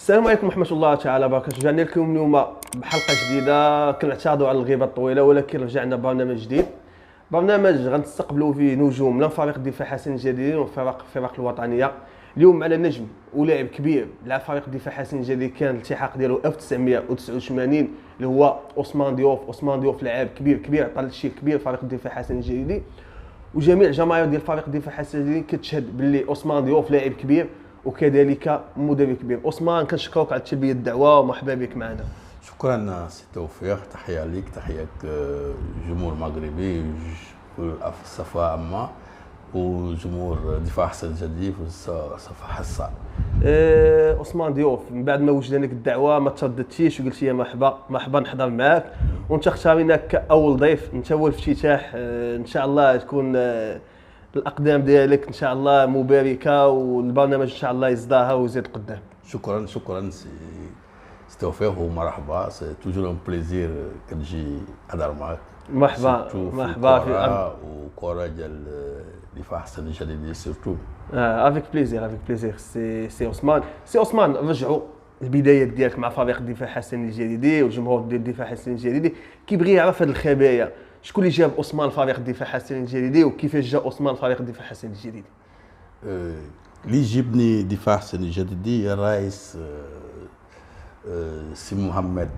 السلام عليكم ورحمة الله تعالى وبركاته. رجعنا لكم اليوم بحلقة جديدة. كنعتذروا على الغيبة الطويلة، ولكن رجعنا برنامج جديد، برنامج غنستقبلوا فيه نجوم لا فريق الدفاع حسن الجديدي والفرق الوطنية. اليوم معنا نجم ولاعب كبير لعب فريق الدفاع حسن الجديدي، كان الالتحاق ديالو 1989 اللي هو عثمان ديوف لاعب كبير عطى شي كبير فريق الدفاع حسن الجديدي، وجميع الجماهير ديال فريق الدفاع حسن الجديدي كتشهد باللي عثمان ديوف لاعب كبير وكذلك مدرب كبير. عثمان كنشكرك على تلبية الدعوة ومرحبا بك معنا. شكرا سي توفيق، تحية ليك، تحية جمهور مغربي الصفا عامة وجمهور دفاع حسن الجديدي في الصفا حصة. عثمان ديوف، من بعد ما وجدنا لك الدعوة ما ترددتيش وقلتي مرحبا نحضر معاك، وانت اختاريناك كأول ضيف. انت هو الافتتاح، ان شاء الله تكون الاقدام ديالك ان شاء الله مباركه، والبرنامج ان شاء الله يزدهر ويزيد قدام. شكرا سي توفيق ومرحبا، سي توجور ان بليزير كتجي نهضر معاك. مرحبا في وكره ديال دفاع حسن الجديدي سيرتو. افيك بليزير سي عثمان رجعوا البدايات ديالك مع فريق الدفاع حسن الجديدي، والجمهور ديال الدفاع حسن الجديدي كيبغي يعرف هذه الخبايا. شكون اللي جاب عثمان فريق الدفاع حسن الجديدي، وكيفاش جا عثمان فريق الدفاع حسن الجديدي؟ اللي جبني دفاع حسن الجديدي الرئيس سي محمد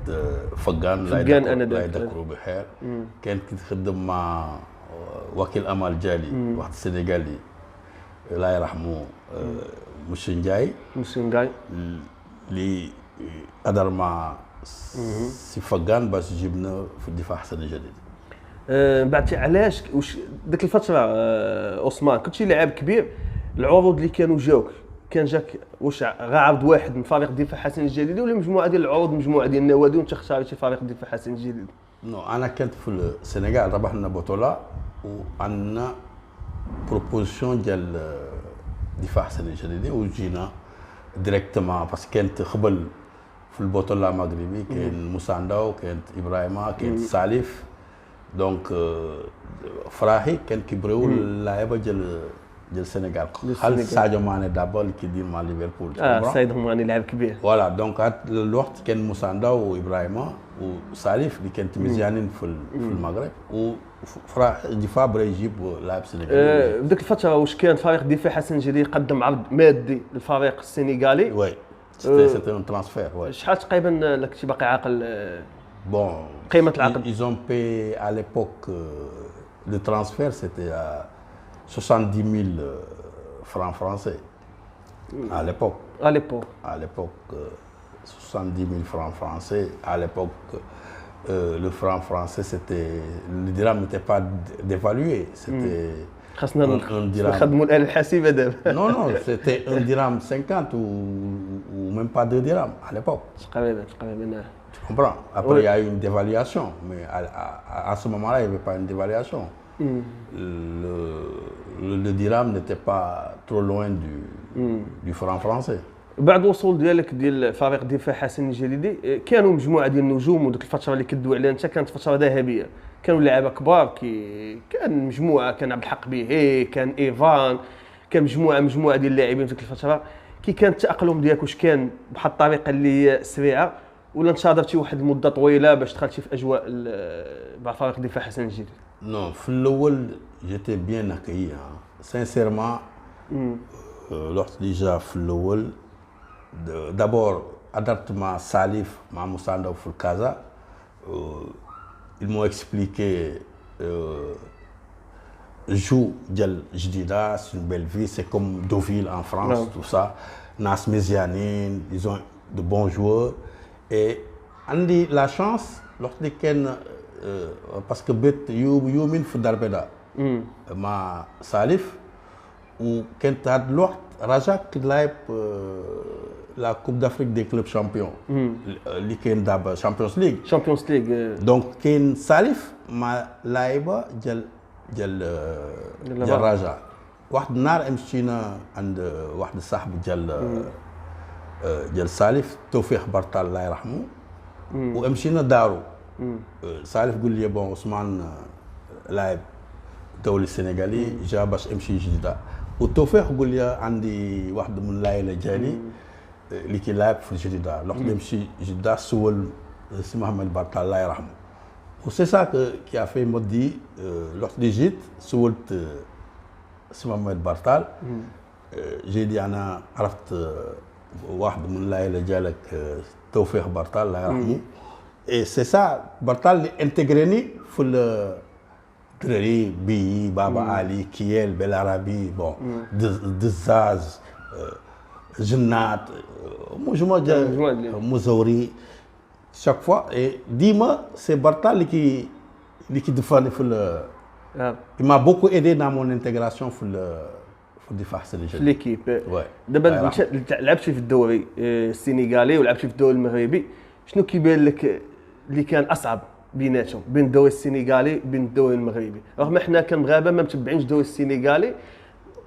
فقان الله يذكره بخير. كان كيخدم مع وكيل امال جالي واحد السنغالي الله يرحمه موسنجاي اللي قدر مع سي فقان باش جبنا في الدفاع حسن الجديدي. بعد علاش واش ديك الفتره عثمان كنتي لاعب كبير، العروض اللي كانوا جاوك كان جاك واش غير عرض واحد من فريق الدفاع حسن الجديدي، ولا مجموعه ديال العروض، مجموعه ديال النوادي وانت اختاريتي فريق الدفاع حسن الجديدي؟ نو انا كنت في السنغال ربحنا بطوله وعندنا بروبوزيسيون ديال دفاع حسن الجديدي، وجينا ديريكتومون باسكو كانت قبل في البطوله المغربي كاين موسانداو، كانت ابراهيم، كانت سالف، دونك فراحي كان كيبغيو اللعيبه ديال السنغال. خالد ساديو ماني دابا اللي كيدير مع ليفربول. ساديو ماني لاعب كبير. فوالا دونك هاد الوقت كان موساندا وابراهيم وسالف اللي كانت مزيانين في المغرب، وفراح الدفاع بغا يجيب لاعب سنغالي. بديك الفتره واش كان فريق الدفاع حسن الجديدي قدم عرض مادي للفريق السنغالي؟ وي سيتي اون ترانسفير. وي شحال تقريبا كنتي باقي عاقل؟ Bon, قيمة العقد. Ils ont payé à l'époque, le transfert c'était à 70 000 francs français. À l'époque. À l'époque, 70 000 francs français. À l'époque, le franc français, le dirham n'était pas dévalué. C'était un dirham. Non, c'était un dirham 50 ou même pas 2 dirhams à l'époque. Tu comprends? Après, il y a eu une dévaluation, mais à ce moment-là, il n'y avait pas une dévaluation. Le dirham n'était pas trop loin du franc français. بعد الوصول ديال فريق الدفاع حسن الجديدي كانوا مجموعه ديال النجوم، وديك الفتره اللي كدوي عليها انت كانت فتره ذهبيه، كانوا لعيبه كبار، كان مجموعه، كان عبد الحق بيهي، كان ايفان، كان مجموعه ديال اللاعبين في ديك الفتره. كي كان التاقلم ديالك؟ واش كان بواحد الطريقه اللي هي سريعه، ولا انتظرتي واحد المده طويله باش دخلتي في اجواء مع فريق الدفاع حسن الجديدي؟ نو في الاول جيتي بيان اكيي سانسيرمون. الوقت اللي جا في الاول دابور هضرت مع سالف مع موساندا في الكازا. ils m'ont expliqué جو ديال جديده، c'est une belle vie, c'est comme Deauville en France, tout ça. ناس مزيانين، ils ont de bons joueurs. Et عندي لا شانس الوقت اللي كان باسكو بيت يومين في الدربيدا مع سالف، وكانت هذا الوقت رجاء كيلعب لا كوب دافريك دي كلوب شامبيون اللي كاين دابا شامبيونز ليغ. دونك كاين سالف مع لاعيبه ديال رجاء. واحد النهار مشينا عند واحد الصاحب ديال سالف، توفيق برطال الله يرحمه، ومشينا دارو. سالف قال لي بون عثمان لاعب الدوري السنغالي جا باش امشي جديده، والتوفيق قال لي عندي واحد من العائله ديالي اللي كيلعب في الجديدة لوقت اللي مشي جدة سول سي محمد بارتال الله يرحمه وسي سا كي في مودي لوقت اللي جيت سولت سي محمد بارتال جيدي انا عرفت واحد من العائله ديالك توفيق بارتال الله يرحمه اي سي سا بارتال اللي انتغريني في الدراري بي بابا علي كيال بالعربي بون دزاز جنات مجموعه مزوري chaque fois et dis-moi c'est Bartal qui défend il m'a beaucoup aidé dans mon intégration في الدفاع السنغالي في ليكيب دابا لعبتي في الدوري السنغالي ولعبتي في الدوري المغربي شنو كيبان لك اللي كان اصعب بيناتهم بين الدوري السنغالي وبين الدوري المغربي رغم حنا كمغاربه ما متبعينش الدوري السنغالي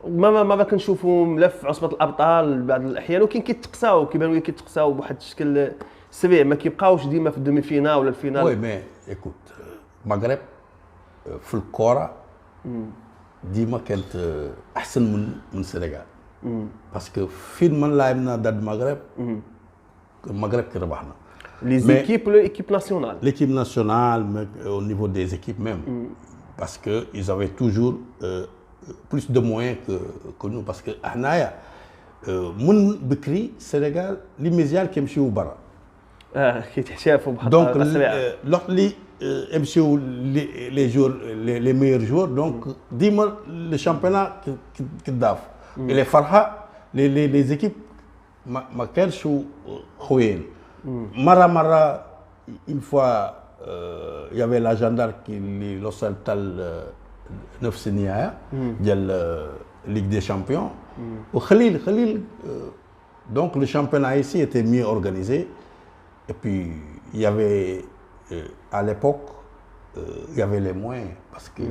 ما كنشوفوهم لا في عصبه الابطال بعض الاحيان ولكن كيتقساو كيبانوا لي كيتقساو بواحد الشكل سريع ما كيبقاوش ديما في الدومي فينال ولا الفينال وي مي ايكوت المغرب في الكره ديما كانت احسن من السنغال باسكو فين من لعبنا ضد المغرب كربحنا لي زيكيب ولا ليكيب ناسيونال l'équipe nationale au niveau des équipes même parce que ils avaient toujours plus de moyens que nous parce que حنايا من بكري السنغال لي ميزيال كيمشيو برا كيتحشافوا بحال دونك لوقت اللي يمشيو لي جور لي ميور جور دونك ديما لي شامبيون كداف اللي فرحه لي زيكيب ما كانش خوين مره une fois il y avait la gendarme qui اللي وصل حتى نفس النهايه ديال Ligue des Champions وخليل donc le championnat ici était mieux organisé et puis il y avait à l'époque il y avait les moyens parce que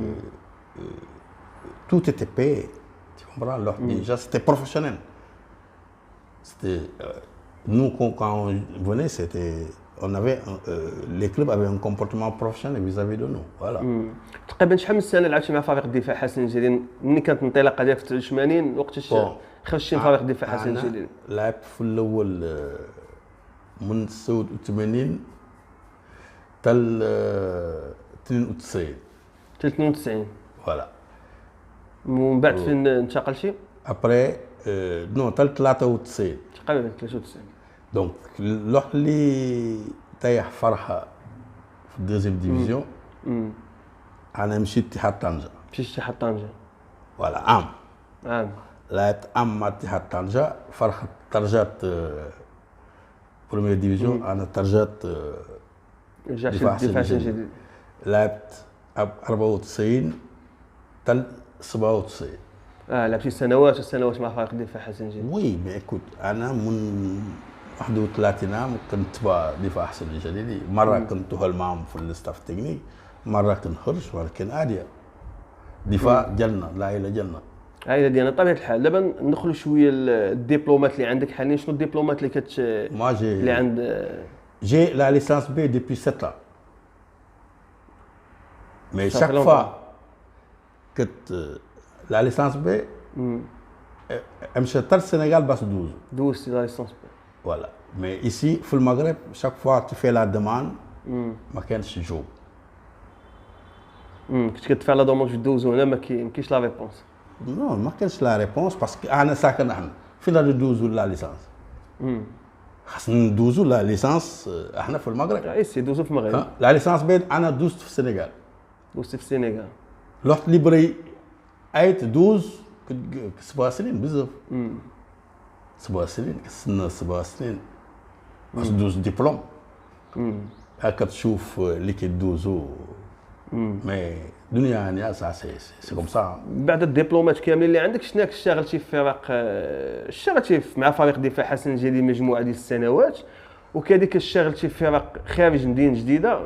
tout était payé tu comprends déjà c'était professionnel c'était nous quand on venait c'était on avait les clubs avaient un comportement professionnel vis-à-vis de nous voilà تقريبا شحال من سنه لعبتي مع فريق الدفاع حسن الجليل ملي كانت الانطلاقه ديالك في 89 وقتاش خرجتي من فريق الدفاع حسن الجليل لعبت في الاول من 89 حتى 92 فوالا ومن بعد فين انتقلتي ابري نو حتى 93 تقريبا 93 دونك الوقت اللي طيح فرحه في الدوزيام ديفيزيون انا مشيت اتحاد طنجه اتحاد طنجه فوالا عام لعبت عام مع اتحاد طنجه فرحه ترجات بروميير ديفيزيون انا ترجات دفاع جديد لعبت 94 حتى 97 لعبتي سنوات مع فريق الدفاع حسن جديد وي مي ايكوت انا من 31 عام كنت تبع دفاع حسن الجليلي مره كنت تهل معهم في الستاف التكنيك مره كنخرج ولكن عادي دفاع ديالنا العائله ديالنا العائله ديالنا بطبيعه الحال دابا ندخلوا شويه الدبلومات اللي عندك حاليا شنو الدبلومات اللي اللي عند جي لا ليسانس بي ديبي 7 ans مي شاك فوا كنت لا ليسانس بي امشي حتى السنغال باش دوزتي لا ليسانس بي Voilà. Mais ici, في المغرب, chaque fois tu fais la demande, ما كانش جوب. كنت كتدفع لا دوموند في دوزو هنا ما كاينش لا ريبونس. نو ما كانش لا ريبونس باسكو انا ساكن احنا فين ندوزو لا ليسانس. خاصنا ندوزو لا ليسانس احنا في المغرب. اي سي دوزو في المغرب. لا ليسانس بين انا دوزت في السنغال. دوزت في السنغال. لوقت اللي بري ايت دوز 7 سنين بزاف. 7 سنين كنستنى 7 سنين باش دوز ديبلوم هاكا تشوف اللي كيدوزو مي دنيا يعني سي كوم سا بعد الدبلومات كاملين اللي عندك شنو اشتغلتي في فرق اشتغلتي مع فريق دفاع حسن الجليلي مجموعه ديال السنوات وكذلك اشتغلتي في فرق خارج مدينه جديده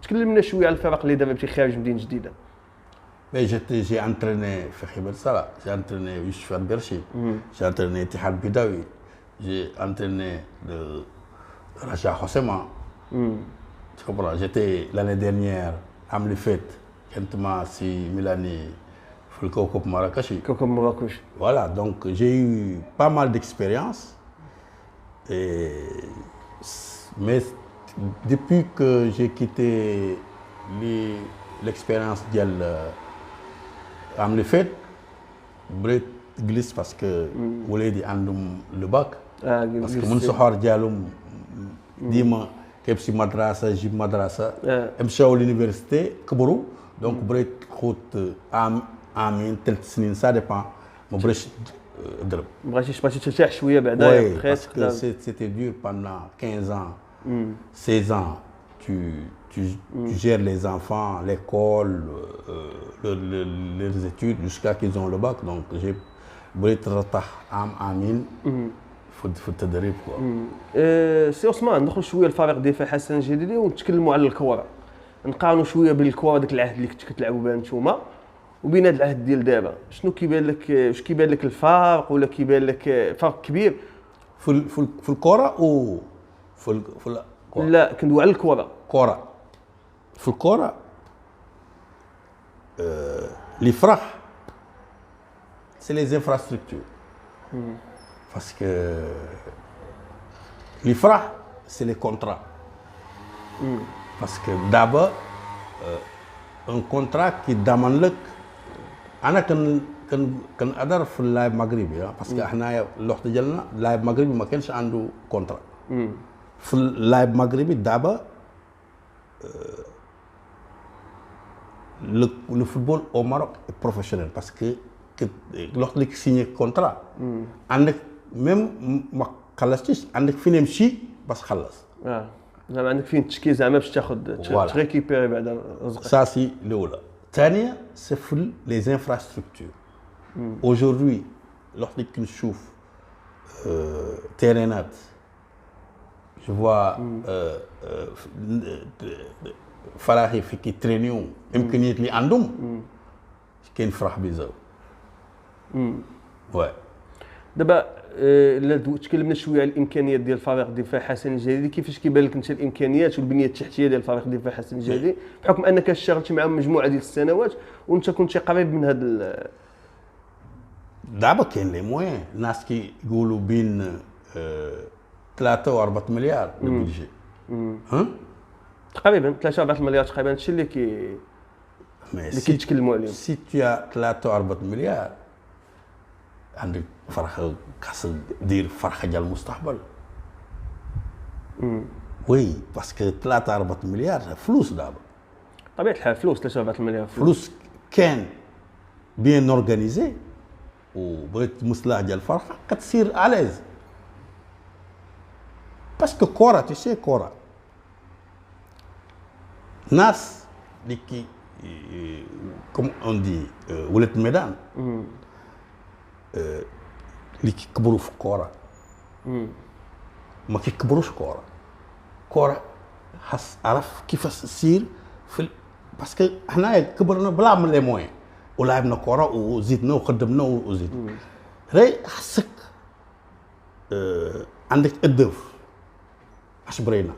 تكلمنا شويه على الفرق اللي دربتي خارج مدينه جديده Mais j'ai entraîné Fekhiber Sala, j'ai entraîné Youssouf Berchi, j'ai entraîné Tihad Bidawi, j'ai entraîné le Raja Hossema. Tu comprends? J'étais l'année dernière à Mlifet, quand si Milani, le Kokop Marrakech. Kokop Marrakech. Voilà, donc j'ai eu pas mal d'expérience Et, mais depuis que j'ai quitté l'expérience d'Yal am le fait, Brett glisse parce que voulait dire le bac. Parce que mon sohar dialum dima kepsi madrasa jib madrasa mshaw l'université Kbourou donc Brett khot amin tel snin ça dépend mon Brett drب بغيتي ترتاح شويه بعدا parce que c'était dur pendant 15 ans 16 ans tu gères les enfants l'école les études jusqu'à qu'ils ont le bac donc j'ai Brett رتاح amin في التدريب سي عثمان ندخل شويه الفريق الدفاع حسن الجديدي ونتكلموا على الكره نقارنوا شويه بين الكره داك العهد اللي كنتوا كتلعبوا بها نتوما وبين هذا العهد ديال دابا شنو كيبان لك واش كيبان لك الفرق ولا كيبان لك فرق كبير في الكره او في الكره لا كندوي على الكره في الكره اللي فرح سي لي انفراستركتور parce que les frais c'est les contrats parce que d'abord un contrat qui demande لك انا كان ادار في اللاعب المغربي parce que حنايا الوقت ديالنا اللاعب المغربي ما كانش عنده كونترا في اللاعب المغربي d'abord le football au Maroc est professionnel parce que الوقت اللي signé contrat عندك même ما خلصتيش عندك فين يمشي بس خلص زعما عندك فين تشكي زعما باش تاخذ تريكيبيري بعدا رزقك ça c'est الاولى الثانيه سي في لي انفراستركتور aujourd'hui الوقت اللي كنشوف تيرينات je vois فراغي في كيترينيو امكانيات اللي عندهم كاين فرح بزاف ouais دابا تكلمنا شويه على الامكانيات ديال فريق الدفاع حسن الجديدي كيفاش كيبان لك انت الامكانيات والبنيه التحتيه ديال فريق الدفاع حسن الجديدي بحكم انك اشتغلتي معهم مجموعه ديال السنوات وانت كنت قريب من هذا دابا كاين لي موين الناس كيقولوا بين 3 و 4 مليار البيجي تقريبا 3 4 مليار تقريبا هادشي اللي كيتكلموا عليه سي تي 3 و 4 مليار عندك فرخه خاص دير فرخه ديال المستقبل وي باسكو 3 4 مليار فلوس دابا طبيعه الحال فلوس 3 4 مليار فلوس كان بيان اورغانيزي وبغيت مصلح ديال الفرخه كتصير اليز باسكو كره تيسي كره ناس اللي كي كوم اون دي ولات الميدان اللي كيكبروا في الكره ما كيكبروش كره خاص عرف كيفاش تصير في باسكو حنايا كبرنا بلا من لي موين ولعبنا كره وزيدنا وخدمنا وزيد ري خاصك عندك الدف اش بغينا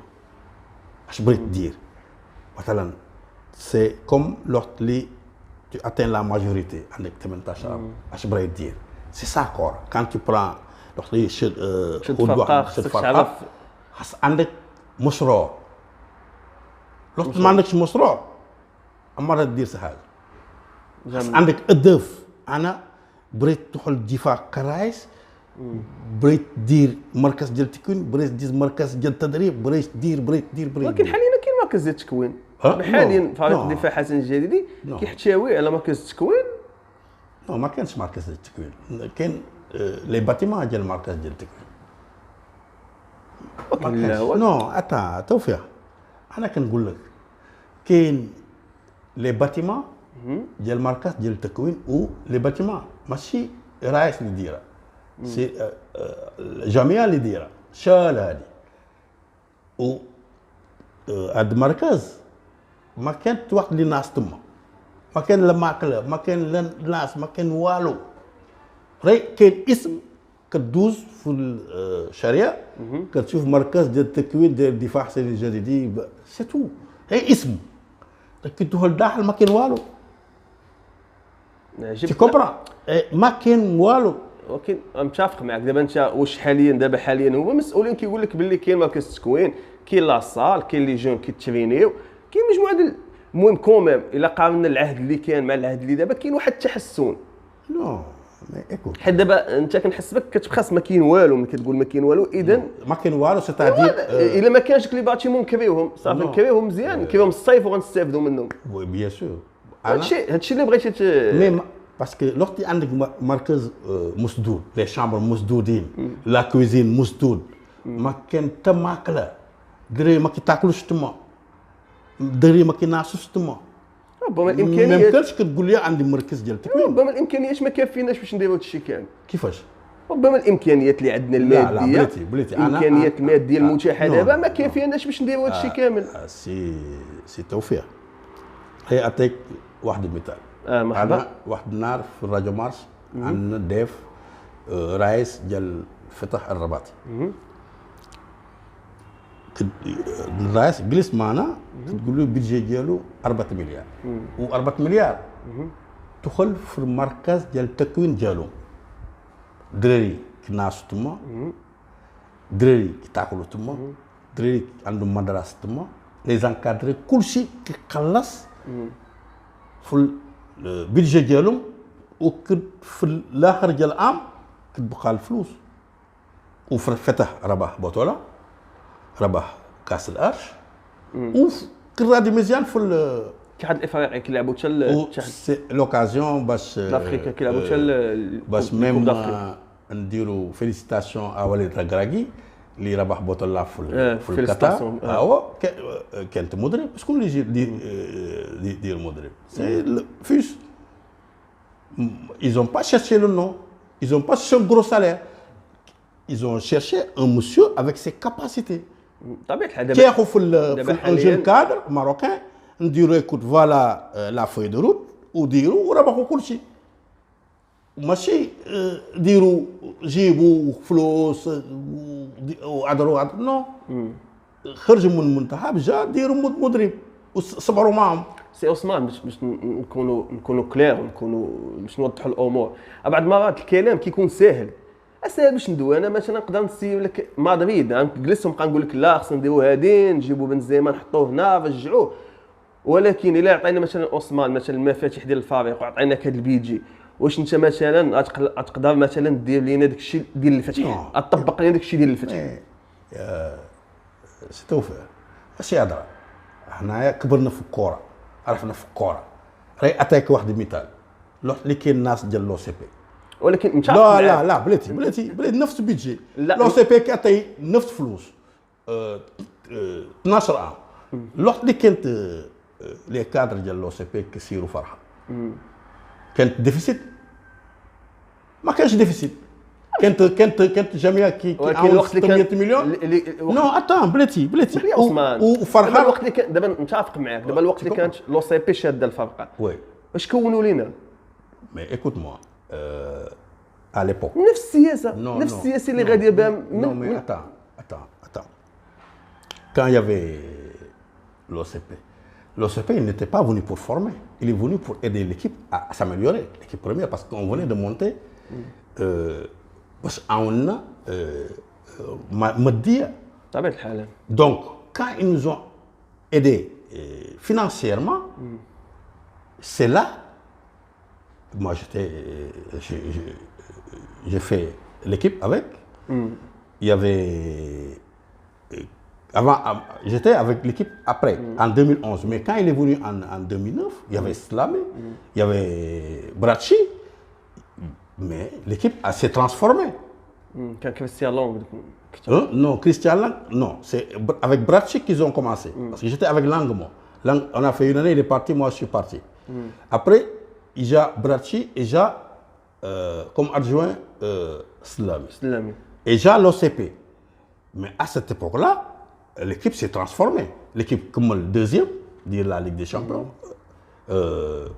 اش بغيت دير مثلا سي كوم لوقت لي tu atteins la majorité عندك 18 اش بغيت دير c'est ça quoi quand tu prends لوقت لي شد فرقه خاص عندك مشروع لوقت ما عندكش مشروع امرها دير سهل عندك الدف انا بغيت تدخل الدفاع كرايس بغيت دير مركز ديال التكوين بغيت دير مركز ديال التدريب بغيت دير ولكن حاليا كاين مركز ديال التكوين حاليا فريق الدفاع حسن الجديدي كيحتوي على مركز التكوين ما كانش مركز ديال التكوين كاين لي باتيمون ديال المركز ديال التكوين نو اتا توفيق انا كنقول لك كاين لي باتيمون ديال المركز ديال التكوين و لي باتيمون ماشي رئيس اللي دايره سي جميع اللي دايره شال هادي و هاد المركز ما كانت واحد اللي ناس تما ما كان لا ماكله ما كان لا ناس ما كان والو ري كاين اسم كدوز في الشارع كتشوف مركز ديال التكوين ديال الدفاع حسين الجديدي سي تو هي اسم كدوه لداخل ما كاين والو تي كومبرا ما كاين والو ولكن متفق معك. دابا انت واش حاليا هما مسؤولين كيقول لك باللي كاين مركز تكوين، كاين لاصال، كاين لي جون كيترينيو، كاين مجموعه ديال المهم كوميم الا قارنا العهد اللي كان مع العهد اللي دابا كاين واحد التحسن. نو مي ايكوت حيت دابا انت كنحس بك كتبخس ما كاين والو، ملي كتقول ما كاين والو اذا ما كاين والو سيتادير الا ما كانش كلي باتيمون نكريوهم صافي نكريوهم مزيان نكريوهم الصيف وغنستافدوا منهم. وي بيان سور هادشي اللي بغيتي مي باسكو لوقتي عندك مركز مسدود، لي شامبر مسدودين، لا كوزين مسدود، ما كاين حتى ماكله، دري ما كيتاكلوش تما، دري ما كينعسوش تما. ربما ما الامكانيات يمكنش كتقول لي عندي مركز ديال التكوين. ربما الامكانيات ما كافيناش باش نديروا هادشي كامل. كيفاش؟ ربما الامكانيات اللي عندنا الماديه بليتي الامكانيات الماديه المتاحه دابا ما كافيناش باش نديروا هادشي كامل. سي توفيق. هي اعطيك واحد المثال. مرحبا. انا واحد النهار في الراديو مارس عندنا ضيف رئيس ديال فتح الرباطي. الرئيس جلس معنا تقول له البيدجي ديالو 4 مليار و4 مليار دخل في المركز ديال التكوين ديالو. دراري كينعسوا تما، دراري كيتاكلوا تما، دراري عندهم مدرسه تما، لي زانكادري كلشي كيخلص في البيدجي ديالهم، وفي الاخر ديال العام كتبقى الفلوس. وفتح رباح بطوله، ربح كاس الارش، وكرادي مزيان في الاتحاد الافريقي كيلعبوا حتى سي لوكازيون باش لافريكا كيلعبوا حتى باش ميم نديروا فيليسيتاسيون وليد ركراكي اللي ربح بطوله في القطر. هو كانت مدرب، شكون اللي يجي يدير المدرب؟ سي فيس. Ils n'ont pas cherché le nom, ils n'ont pas cherché un gros salaire, ils ont cherché un monsieur avec ses capacités. طبيعة الحال كياخذ في un jeune cadre marocain نديرو écoute voilà la feuille de route وديروا وربحوا كل شيء. ماشي ديروا جيبوا فلوس وعذروا نو. خرجوا من المنتخب جا ديروا مدرب وصبروا معهم. سي عثمان باش نكونوا كلير ونكونوا باش نوضحوا الامور. بعض المرات الكلام كيكون ساهل باش ندوي. انا مثلا نقدر نسيب لك مدريد نجلس ونبقى نقول لك لا خصنا نديروا هادين نجيبوا بنزيما نحطوه هنا رجعوه، ولكن الا عطينا مثلا عثمان مثلا المفاتيح ديال الفريق وعطيناك هذا البيجي، واش انت مثلا تقدر مثلا دير لينا داك الشيء ديال الفتح، تطبق لينا داك الشيء ديال الفتح؟ سي توفيق ماشي هضره. حنايا كبرنا في الكره، عرفنا في الكره. راهي اتاك واحد المثال اللي كاين الناس ديال لو سي بي، ولكن انت لا بلاتي نفس البيدجي. لو سي بي كيعطي نفس فلوس 12 عام. الوقت اللي كانت لي كادر ديال لو سي بي كيسيروا فرحه كانت ديفيسيت؟ ما كانش ديفيسيت. كانت جميع ولكن الوقت اللي كان 600 مليون نو اتان بلاتي وفرحه. الوقت اللي كان دابا نتفق معاك، دابا الوقت اللي كانت لو سي بي شاده الفرقه واش كونوا لينا؟ مي ايكوت موا à l'époque. نفس السياسه اللي غاديه بها Non mais attends. Quand il y avait l'OCP, l'OCP il n'était pas venu pour former, il est venu pour aider l'équipe à s'améliorer, l'équipe première, parce qu'on venait de monter. Parce qu'on a Maddia. طبيعة الحال. Donc quand ils nous ont aidés financièrement, c'est là. Moi j'ai fait l'équipe avec. Il y avait avant j'étais avec l'équipe après en 2011, mais quand il est venu en 2009, il y avait Slamé, il y avait Brachi, mais l'équipe s'est transformée. Quand Christian Lang non, Christian Lang, non, c'est avec Brachi qu'ils ont commencé. Parce que j'étais avec Lang, moi. Lang, on a fait une année, il est parti, moi je suis parti. Après, il y a Brachi et j'ai comme adjoint Slami. Et j'ai l'OCP. Mais à cette époque-là, l'équipe s'est transformée. L'équipe comme le deuxième de la Ligue des Champions.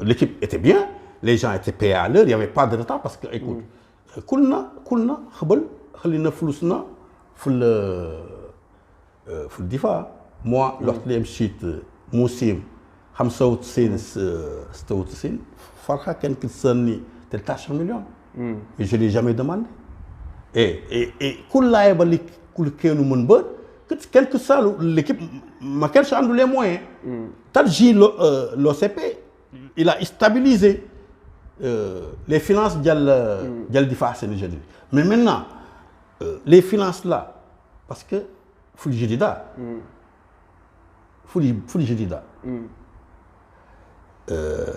L'équipe était bien, les gens étaient payés à l'heure, il n'y avait pas de retard parce que, écoute, كلنا خلينا فلوسنا في الدفاع. moi الوقت اللي مشيت موسم 95 96 فرحه كان كتسالني 13 مليون mais je l'ai jamais demandé. Et كل لاعب اللي كانوا من بعد quel que soit l'équipe ما كانش عنده les moyens. تجي l'OCP il a stabilisé les finances ديال الدفاع الحسن الجديدي. Mais maintenant les finances là parce que في الجديدة في الجديدة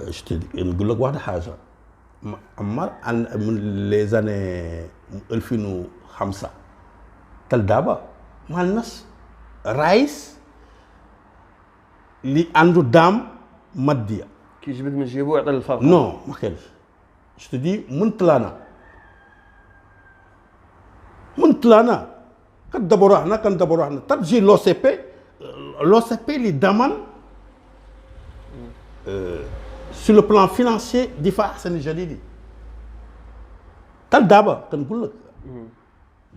je te dis نقول لك واحدة حاجة عمر من les années 2005 تل دابا ما الناس رايس اللي عنده دعم مادية كيجبد من جيبو ويعطي للفرق. نو ما كاينش. je te dis من طلانا كندبروا حنا تجي لو سي بي اللي ضمن sur le plan financier دفاع حسن الجديدي تل دابا كنقول لك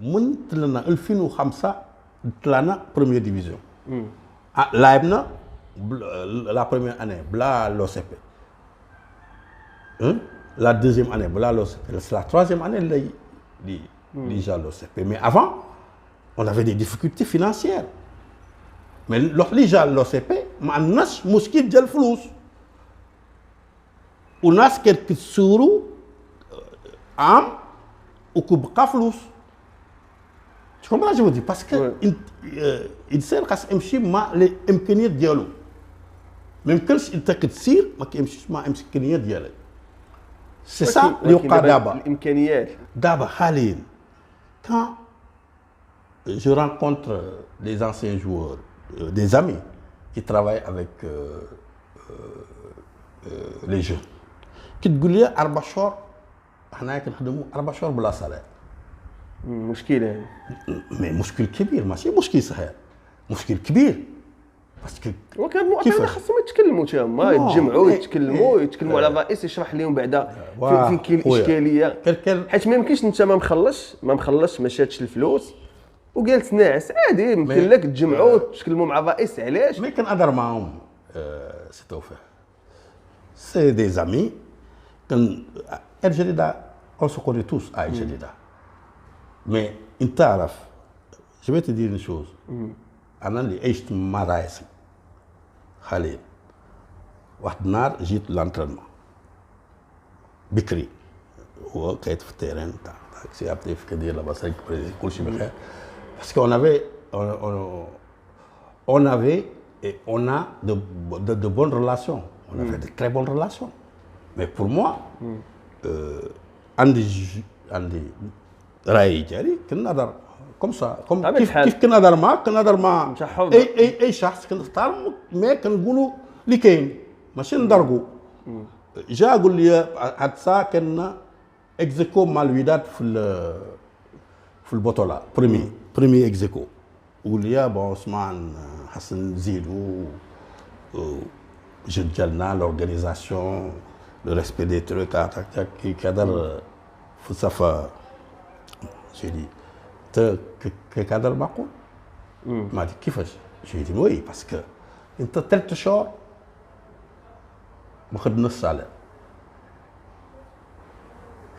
من طلعنا 2005 طلعنا première division لعبنا la première année بلا l'OCP la deuxième année بلا l'OCP c'est la troisième année اللي déjà l'OCP mais avant on avait des difficultés financières mais اللي جا l'OCP ما عندناش مشكل ديال الفلوس وناس كيتسوروا عام وكبقى فلوس. Tu comprends je veux dire parce que الانسان خاص يمشي مع الامكانيات ديالو ما يمكنش انت كتسير ما كيمشيش مع الامكانيات ديالك. سي سا اللي وقع دابا الامكانيات دابا حاليا quand je rencontre des anciens joueurs des amis qui travaillent avec les jeunes كتقول لي 4 شهور حنايا كنخدموا 4 شهور بلا صالير. مشكله مي مشكل كبير ماشي مشكل صغير مشكل كبير باسكو وكان المعطيين خاصهم يتكلموا تا هما يتجمعوا يتكلموا على الرئيس يشرح لهم بعدا فين كاين الاشكاليه حيت ما يمكنش انت ما مخلص ما شادش الفلوس وجالس ناعس عادي يمكن لك تجمعوا تكلموا مع الرئيس علاش مي كنهضر معاهم سي توفيق سي دي زامي كان الجديده on se connaît tous à الجديده mais انت تعرف je vais te dire une chose انا اللي عشت مع رايس حاليا واحد النهار جيت لانترينمون بكري هو كايت في التيران تاع سي ابتي في كدير لاباس كلشي بخير باسكو on avait et on a de bonnes relations on avait de très bonnes relations mais pour moi عندي راي ديالي كنهضر كوم سا كوم كيف كنهضر مع اي شخص كنختار مي كنقولوا اللي كاين ماشي ندرقوا جا قول لي هاد الساعه كنا اكزيكو مع الوداد في البطوله بريمي اكزيكو قول لي بون اسمان حسن نزيدوا جد ديالنا لورغانيزاسيون le respect des trucs qui cadre فلسفه j'ai dit كcadre معقول ما دي كيفاش j'ai dit oui parce que انت 3 شهور ماخذ نص على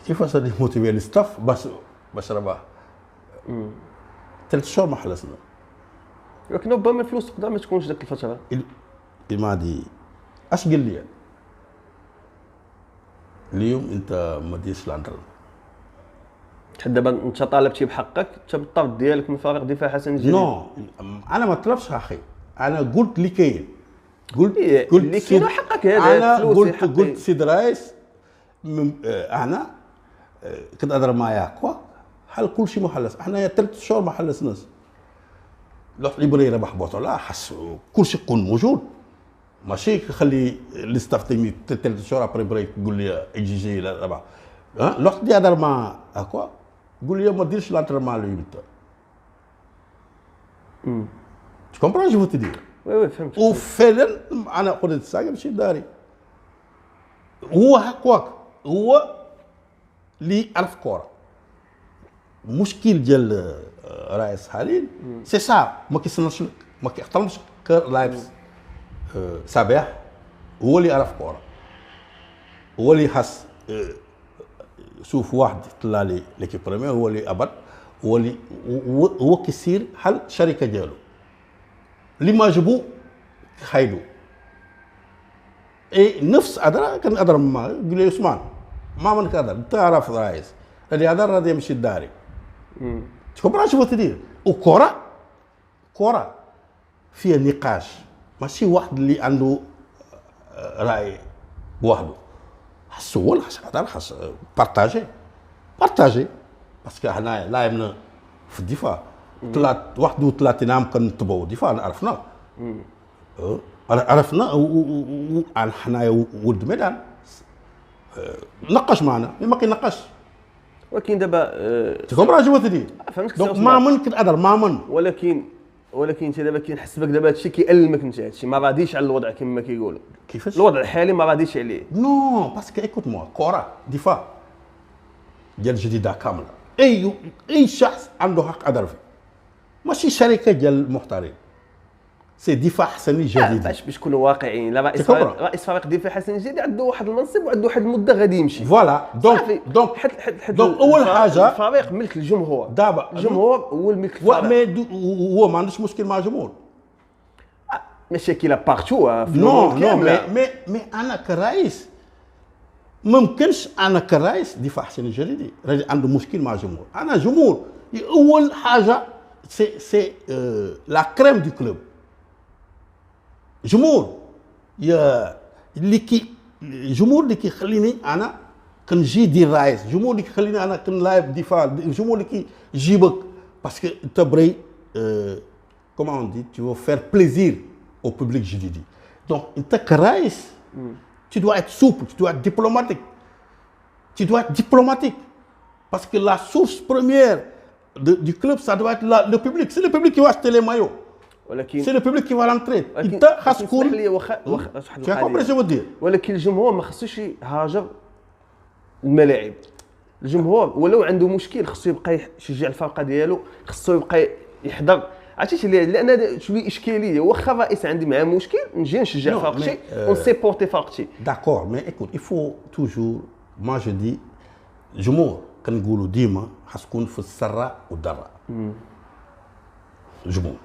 كيفاش غادي موتيفي الستاف باش ربح 3 شهور ما خلصنا ولكن ربما الفلوس تقدر ما تكونش ذاك الفتره ما دي اش قال لي اليوم انت ما ديرش لاندر حتى دابا انت طالبتي بحقك انت بالطرد ديالك من فريق دفاع حسن الجديدي نو انا ما طلبتش اخي انا قلت اللي كاين قلت اللي كاين حقك هذا انا قلت سيد رايس انا كنهضر معايا هكا حل كلشي محلس حنايا 3 شهور ما حلسناش لو يبغي يربح بطوله خاص كلشي يكون موجود ماشي خلي الستاف تيمي 3 شهور ابري بريك تقول لي اكزيجي لا ربح الوقت اللي هضر مع هكا قول لي ما ديرش لانترينمون اليوم انت tu comprends je veux te dire وي فهمت وفعلا انا قلت الساعه ماشي داري هو هكاك هو اللي عرف كوره المشكل ديال رايس حاليا سي سا ما كيصنعش ما كيحترمش لاعب صباح هو اللي عرف كوره هو اللي حس شوف واحد طلع لي ليكيب بريمير هو اللي ابد هو كيصير حل شركه ديالو اللي ما جابو خايدو اي نفس هذا كان ادرى ما يقول لي عثمان ما من كذا انت عارف رئيس اللي هذا راضي يمشي الداري تكبر شوف تدير كره فيها نقاش ماشي واحد اللي عنده راي بوحده خاص هو اللي خاص بارطاجي باسكو حنا لاعبنا في الدفاع 31 عام كنتبعوا الدفاع عرفنا حنايا ولد ميدان نقاش معنا ما كينقاش ولكن دابا تكون راه جوات دي فهمتك دونك ما من كنقدر ما من ولكن انت دابا كينحس بك دابا هادشي كيألمك انت هادشي ما غاديش على الوضع كما كيقولوا كيفاش الوضع الحالي ما غاديش عليه نو باسكو ايكوت موا كره دفاع ديال جديده كامله اي شخص عنده حق ادر فيه ماشي شركه ديال المحترفين سي دفاع حسني جديد باش نكونوا واقعيين لا رئيس فريق دفاع حسني جديد عنده واحد المنصب وعنده واحد المده غادي يمشي فوالا دونك اول حاجه الفريق ملك الجمهور دابا الجمهور هو الملك الفريق هو ما عندوش مشكل مع الجمهور مشاكل بارتو في نو مي انا كرئيس ممكنش انا كرئيس دفاع حسني جديد راجل عنده مشكل مع الجمهور انا جمهور اول حاجه سي لا كريم دو كلوب جمهور يا جمهور اللي كيخليني انا كنجي دير رئيس جمهور اللي كيخليني انا كنلاعب دفاع جمهور اللي كيجيبك باسكو انت بري كومون اون دي tu veux faire plaisir au public جديدي دونك انت كرئيس tu dois être souple tu dois être diplomatique parce que la source première du club ça doit être le public c'est le public qui va acheter les maillots ولكن سي لو بوبليك كي فا لانتري انت خاص تكون ولكن الجمهور ما خصوش يهاجر الملاعب الجمهور ولو عنده مشكل خصو يبقى يشجع الفرقه ديالو خصو يبقى يحضر عرفتي لان شويه اشكاليه واخا الرئيس عندي معاه مشكل نجي نشجع فرقتي ونسيبورتي فرقتي داكور مي ايكوت يفو توجور ما جو دي الجمهور كنقولوا ديما خاص تكون في السراء والضراء الجمهور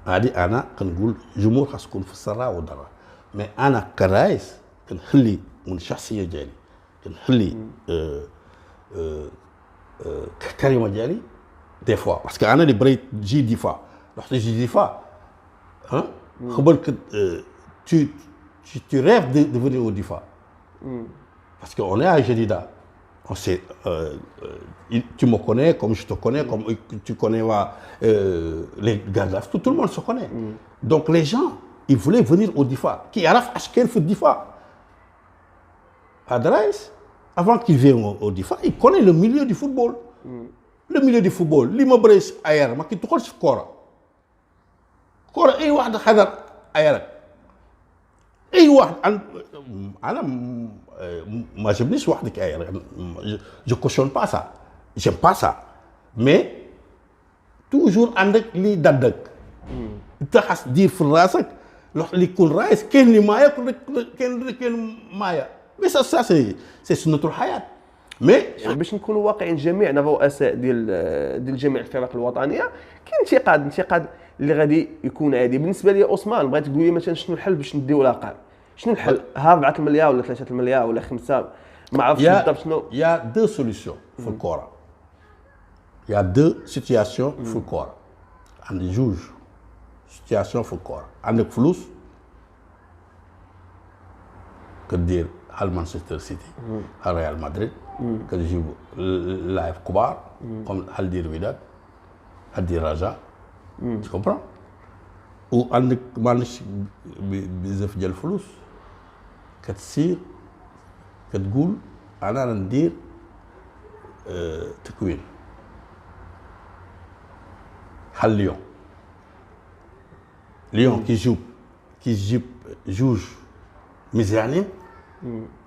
هادي انا كنقول جمهور خاص يكون في السراء والضراء مي انا كرئيس كنخلي من الشخصيه ديالي كنخلي الكلمه ديالي دي فوا باسكو انا اللي بغيت تجي دفاع رحت تجي دفاع خبرك tu rêves de venir au difaa parce qu'on est à Jadida on sait tu me connais comme je te connais comme tu connais les gars là tout le monde se connaît donc les gens ils voulaient venir au difaa qui يعرف اش كاين في الدفاع Adraïs avant qu'il vienne au difaa il connaît le milieu du football le milieu du football اللي ما بريش اير ما كيدخلش في كره اي واحد حضر ايرك اي واحد انا ما جبنيش وحدك اير جو كوشون با سا جيم با سا مي توجور عندك اللي ضدك انت خاص دير في راسك اللي يكون رايس كاين اللي مايا كاين مايا مي سا سي سنة الحياه مي يعني باش نكونوا واقعيين جميعنا رؤساء ديال جميع الفرق الوطنيه كاين انتقاد اللي غادي يكون عادي بالنسبه لي عثمان بغيت تقول لي مثلا شنو الحل باش نديو لاقال شنو الحل ها 4 المليار ولا 3 المليار ولا 5 ما عرفتش بالضبط شنو يا دو سوليسيون في الكره يا دو سيتياسيون في الكره عندي جوج سيتياسيون في الكره عندك فلوس كدير هل مانشستر سيتي هل ريال مدريد كتجيبوا لاعب كبار كوم هل دير وداد هل دير رجاء tu comprends وعندك معلش بزاف ديال الفلوس كتسير كتقول انا ندير تكوين بحال ليون كيجيب جوج مزيانين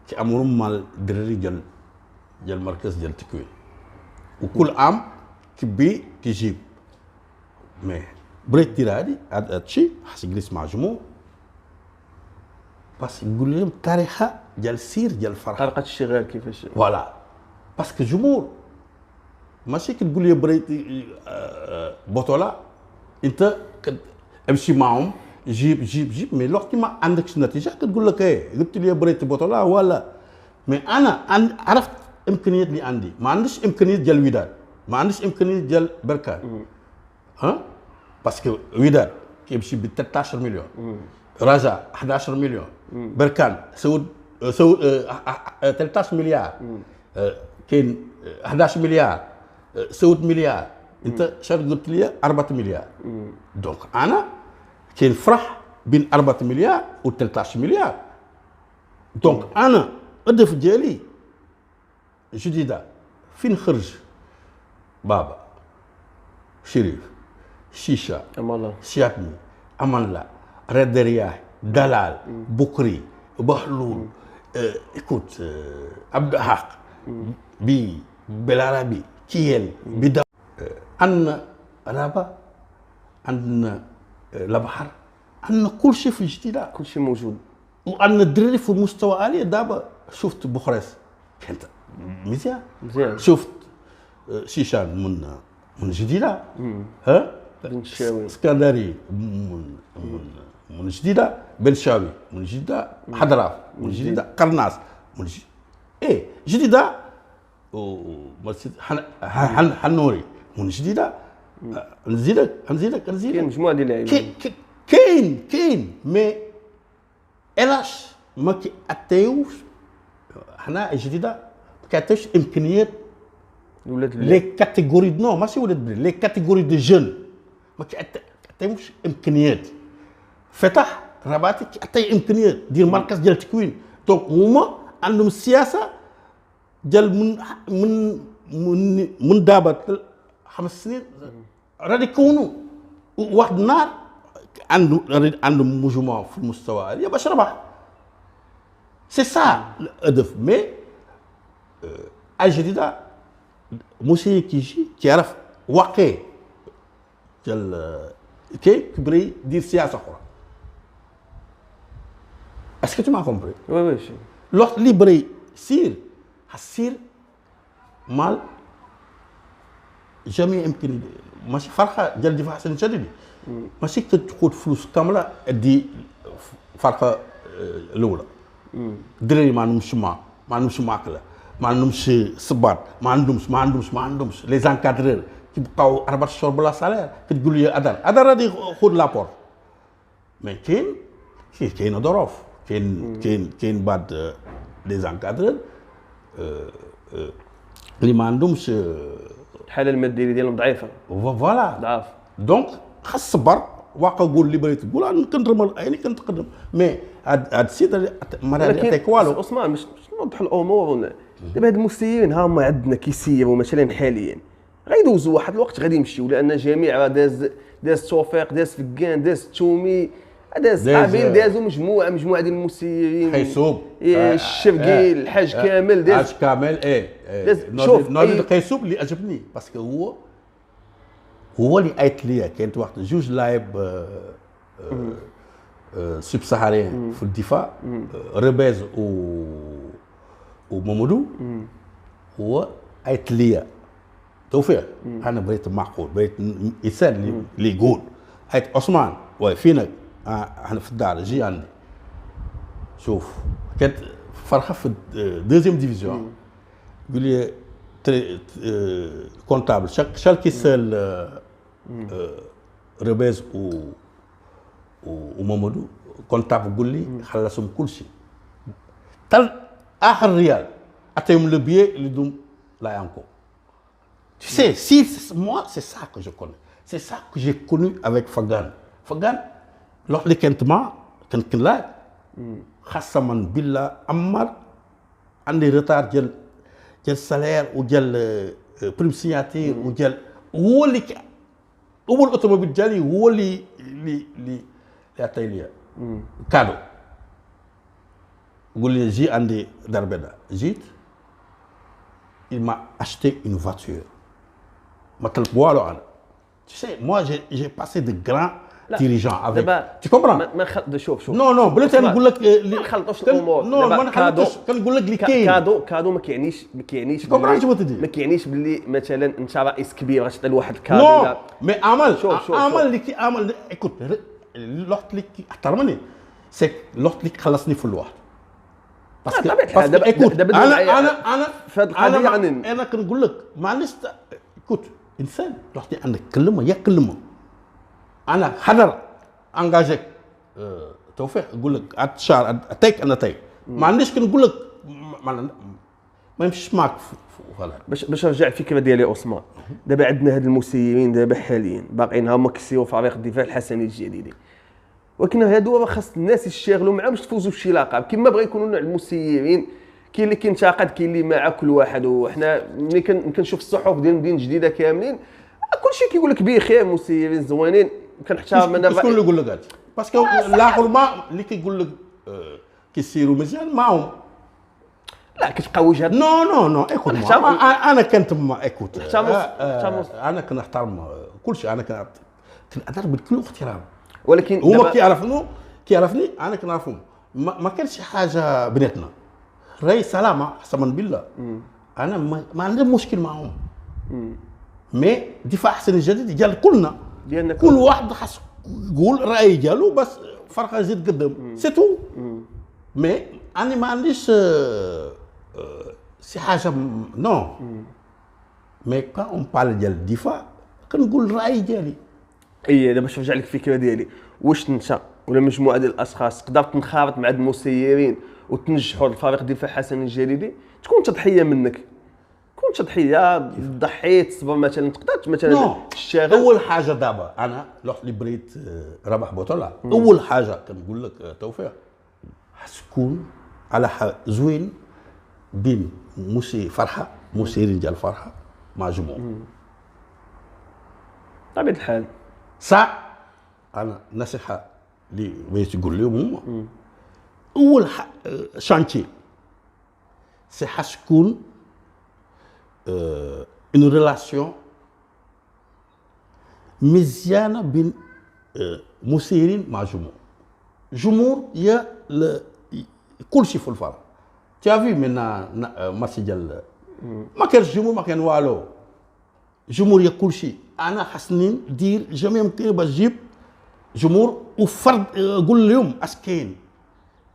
كيامرهم مع الدراري ديال المركز ديال التكوين وكل عام كيجيب مي بغيت دير هذا الشيء خاص يجلس مع جمهور باش يقول لهم التاريخ ديال السير ديال الفرحه طريقه الشغل كيفاش فوالا parce que جمهور ماشي كتقول لي بريت بطولة انت امشي معهم جيب مي لوقت ما عندكش نتيجة كتقول لك ايه قلت لي بريت بطولة ولا مي انا عرفت امكانيات اللي عندي ما عنديش امكانيات ديال الوداد ما عنديش امكانيات ديال بركان ها باسكو وداد كيمشي ب 13 مليون رجاء 11 مليون بركان سود 13 مليار كاين 11 مليار سود مليار انت شحال قلت لي 4 مليار دونك انا كاين فرح بين 4 مليار و 13 مليار دونك انا الهدف ديالي جديده فين خرج بابا شريف شيشه امان الله شياتني امان الله رد رياح دلال بكري بحلول écoute عبد الحق بالعربي كيل بدا عندنا رابا عندنا البحر عندنا كل شيء في الجديده كل شيء موجود وعندنا الدراري في مستوى عالي دابا شفت بوخريس كانت مزيان شفت شيشان من جديده ها بن شاوي اسكندري من جديده بن شاوي من جديده حضراف من جديده قرناص من ايه جديده حنوري من جديده نزيدك كاين مجموعه ديال اللاعبين كاين مي الاش ما كيعطيوش حنا جديده ما كيعطيوش امكانيات ولاد لي كاتيجوري نو ماشي ولاد بلاد لي كاتيجوري دو جون ما كيعطيوش امكانيات فتح رباطي كيعطي امكانيات ديال مركز ديال التكوين دونك هما عندهم السياسه ديال من دابا 5 سنين راه يكونوا واحد النهار عندهم مجموعه في المستوى عالي باش ربح سي سا الهدف مي الجديده موسي كيجي كيعرف واقع ديال كيبري يدير سياسه اخرى اسكو tu m'as compris وي الوقت اللي بري سير حسير مال جميع يمكن ماشي فرقه ديال الدفاع حسن الشديدي ماشي كتاخذ فلوس كامله دي فرقه الاولى الدراري ما عندهمش ماكله ما عندهمش صباط ما عندهمش لي زانكادرور كيبقاو 4 شهور بلا سالير كتقول لي ادار غادي خذ لابور مي كاين ظروف كاين بعض لي زانكادرور اللي ما عندهمش الحاله الماديه ديالهم ضعيفه فوالا ضعاف دونك خاص صبر واقع قول اللي بغيت تقول انا كنضرب عيني كنتقدم مي هاد السيد ما عطيك والو عثمان باش نوضح الامور دابا هاد المستويين ها هما عندنا كيسيروا مثلا حاليا غيدوزوا واحد الوقت غادي يمشيو لان جميع داز توفيق داز فكان داز تومي داز قابيل دازوا مجموعه ديال المسيرين قيسوب الشرقي الحاج كامل داز حاج كامل شوف نورد قيسوب اللي عجبني باسكو هو اللي قايت ليا كانت واحد جوج لاعب سوب سهريين في الدفاع رباز ومامودو هو قايت ليا توفيق انا بغيت معقول بغيت انسان اللي يقول قايت عثمان واي فينك انا في الدار جي عندي شوف كانت فرحه في دوزيام ديفيزيون يقول لي كونتابل شال كيسال رباز ومامودو كونتابل يقول لي خلصهم كل شيء تل اخر ريال عطيهم لو بيي اللي دوم لا يانكو tu sais si moi c'est ça que je connais c'est ça que j'ai connu avec Fagan لوح اللي كنت لاعب خاصة من بالله عمر عندي ريتار ديال السالير وديال بريم سياتير وديال هو الاوتوموبيل ديالي هو اللي عطى لي كادو يقول لي جي عندي دار بيضاء جيت il m'a acheté une voiture ما طلب والو انا tu sais moi j'ai passé de dirigeant avec دابا tu comprends ما شوف non non بلاتي نقول لك ما نخلطوش الامور non ما نخلطوش كنقول لك اللي كاين كادو ما كيعنيش comprends je veux te dire ما كيعنيش باللي مثلا انت رئيس كبير غتعطي لواحد الكادو non mais عمل شوف. عمل اللي كي عمل écoute لوحت لك احترمني سي لوحت لك خلصني في الواحد باسكو انا في هذه القضيه يعني انا كنقول لك معليش écoute انسان لوحتي عندك كلمه يا كلمه انا حضر انجاجيك توفيق يقول لك الشهر اتيك انا تايك ما عنديش كنقول لك ما يمشيش معك فوالا باش نرجع الفكره ديالي عثمان. دابا عندنا هاد المسيرين دابا حاليا باقيين هما كيسيروا فريق الدفاع الحسني الجديدي، ولكن هادو خاص الناس يشتغلوا معاهم باش تفوزوا بشي لقب كما بغا يكونوا نوع المسيرين. كاين اللي كينتقد كاين اللي مع كل واحد، وحنا ملي كنشوف الصحف ديال المدينه الجديده كاملين كلشي كيقول لك بخير مسيرين زوينين كنحترم انا. شكون اللي يقول لك هادشي؟ باسكو الاخر ما اللي كيقول لك كيسيروا مزيان معاهم لا كتبقى وجهه نو ايكوت انا كنت ما ايكوت احترم انا كنحترم كلشي انا كنهضر بكل احترام، ولكن هما كيعرفني انا كنعرفهم ما كانش شي حاجه بيناتنا راي سلامه قسما بالله. انا ما عندي مشكل معاهم مي دفاع حسن الجديد ديال كلنا ديالنا كل واحد خاص يقول الراي ديالو بس فرق يزيد قدام سي تو. مي انا ما عنديش شي حاجه نو مي كان اون بال ديال الدفاع كنقول الراي ديالي. اي دابا باش نرجع لك الفكره ديالي، واش انت ولا مجموعه ديال الاشخاص قدرت تنخرط مع هاد المسيرين وتنجحوا الفريق الدفاع الحسني الجديدي تكون تضحيه منك، كون تضحيه ضحيت صبر مثلا تقدر مثلا تشتغل. اول حاجه دابا انا لوحت اللي بريت ربح بطوله اول حاجه كنقول لك توفيق خاص تكون على زوين بين فرحه مسيرين ديال الفرحه مع جمهور طبيعه الحال. انا نصيحه اللي بغيت نقول لهم هما اول شانتي سي خاص تكون اون ريلاسيون مزيانه بين مسيرين مع جمهور يا كل شيء في الفرق. تافي من ماتش ديال ما كانش جمهور ما كان والو جمهور يا كل شيء. انا خاصني ندير جميع يمكن باش نجيب جمهور وفرد قول لهم اسكين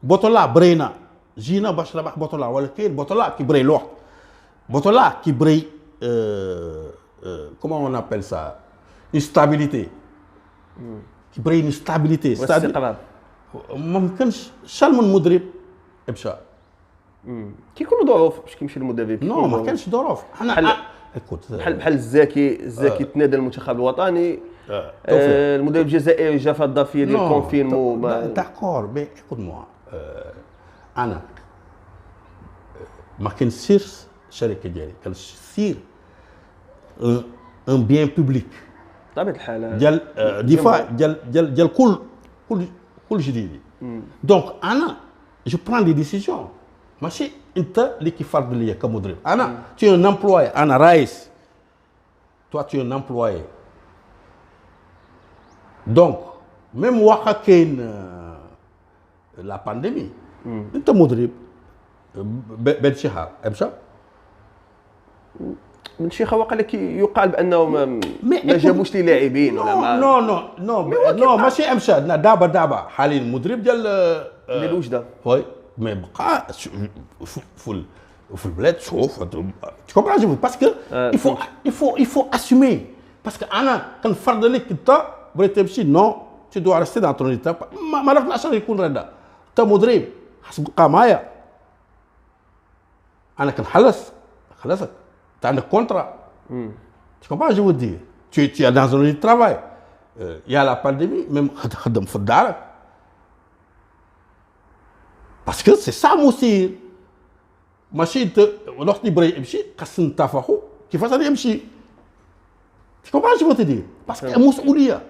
بطوله برينا جينا باش ربح بطوله، ولكن بطوله كيبري لوحد بطوله كيبري كومون اون ابل سا انستابيليتي كيبري انستابيليتي استقرار. ما ممكنش شال من مدرب مشى كيكونوا ظروف باش كيمشي المدرب. نو ما كانش ظروف. انا بحال الزاكي تنادى المنتخب الوطني المدرب الجزائري جا في الظرفيه ديال الكونفينمون داكور مي ايكوت موا انا ما كنسيرش الشركه ديالي كنسير ان بيان بوبليك طبيعه الحال ديال دفاع ديال كل جديد. دونك انا جو بران دي ديسيجن ماشي انت اللي كيفرض ليا كمدرب. انا تي ان امبلوي انا رئيس توا تي ان امبلوي دونك ميم واخا كاين لا بانديمي انت مدرب بن شهر مشى من شي خواقع اللي يقال بانه ما جابوش لي لاعبين ولا ما نو ماشي امشى دابا حاليا المدرب ديال الوجده وي مي بقى في البلاد شوف تكومبرا باسكو il faut assumer باسكو انا كنفرض عليك انت بغيت تمشي نو تي دو ريستي دون طون ايتاب ما نقدرش يكون راه انت مدرب خاص تبقى معايا انا كنخلصك انت عندك كونترا tu comprends je veux dire tu es dans un lieu de travail il y a la pandémie même خدم في دارك باسكو سي سا مسير ماشي انت رحت بغي يمشي خاص نتفقوا كيفاش غادي يمشي tu comprends je veux te dire باسكو مسؤوليه.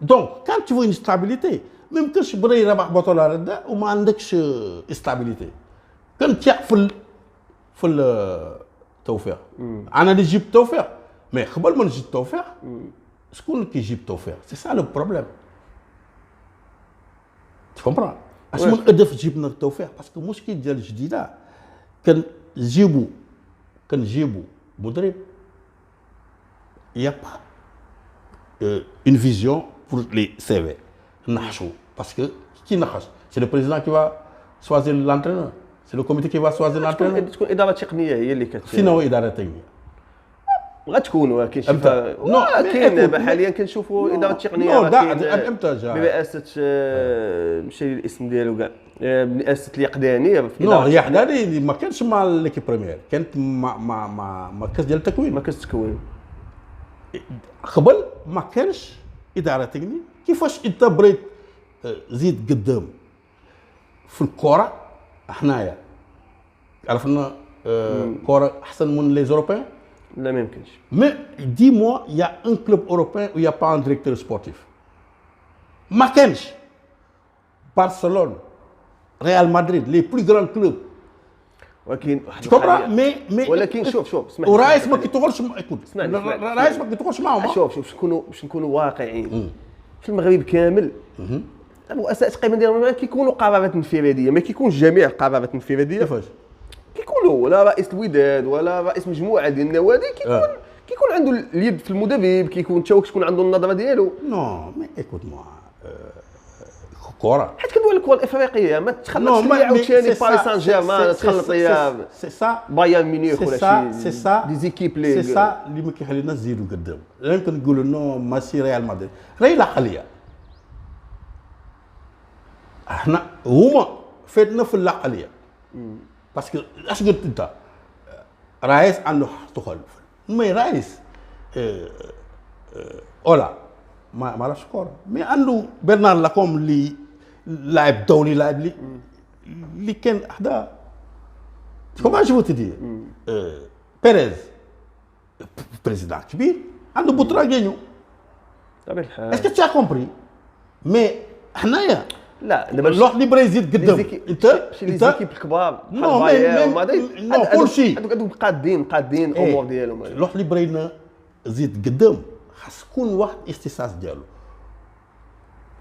دونك كان tu veux une stabilité ما يمكنش بغي ربح بطوله رده وما عندكش استابيليتي. كنت في التوفيق انا اللي جبت التوفيق مي قبل ما نجي التوفيق شكون كيجيب توفيق؟ سي سا لو بروبليم. tu comprends؟ اش Ouais. من هدف جبنا التوفيق؟ باسكو المشكل ديال الجديده كنجيبوا مدرب y a pas une vision pour les CV. نحشوا parce que qui نحش؟ c'est le président qui va choisir l'entraîneur. c'est le comité qui va choisir l'entraîneur. تكون اداره تقنيه هي اللي شنو هو اداره تقنيه؟ غتكون ولكن شي امتى؟ كاين دابا écoute, حاليا كنشوفوا اداره تقنيه نو راه دا كاين امتى جا؟ برئاسه مشى لي الاسم ديالو كاع برئاسه اليقداني في نو اداره هي حدادي ما كانش مع ليكيب بريمير، كانت مع مركز ديال التكوين. ما كتكون قبل ما كانش اداره تقنيه. كيفاش انت بغيت زيد قدام في الكره؟ حنايا عرفنا كره احسن من لي زوروبيان. لا ما يمكنش. Mais dis-moi, il y a un club européen où il n'y a pas un directeur sportif. ما كانش. Barcelone, Real Madrid, les plus grands clubs. ولكن Tu comprends? Mais ولكن شوف اسمح لي. ورايس ما كيتغلش اسمعني. رايس ما كيتغلش معاهم. شوف باش نكونوا واقعيين. في المغرب كامل الرؤساء تقريبا ديالهم كيكونوا قرارات انفراديه، ما كيكونش جميع القرارات انفراديه. كيفاش؟ كيكونوا ولا رئيس الوداد ولا رئيس مجموعه ديال النوادي كيكون عنده اليد في المدرب، كيكون حتى هو كتكون عنده النظره ديالو. نو مي ايكوت موا كره حيت كندوي لك الكره الافريقيه ما تخلطش لي عاوتاني باريس سان جيرمان تخلط لي سي سا بايرن ميونخ ولا شي سي سا دي زيكيب لي سي سا اللي ما كيخلينا نزيدوا قدام. لا يمكن نقولوا نو ماشي ريال مدريد، راهي العقليه. احنا هما فاتنا في العقليه. باسكو اش قلت انت؟ رايس عنده تخلف، مي رايس اولا ما عرفش كوره، مي عنده برنار لاكوم اللي لاعب دولي، لاعب اللي كان حدا كما شفت دي بيريز بريزيدان كبير عنده بطوله كينيو. طبيعي الحال. اسكو تي كومبري؟ مي حنايا لا دابا الواحد اللي بغى يزيد قدام انت شي لي زيكيب الكبار نو نو كلشي هذوك قادين الامور ديالهم. الواحد اللي بغينا يزيد قدام خاص يكون واحد اختصاص ديالو.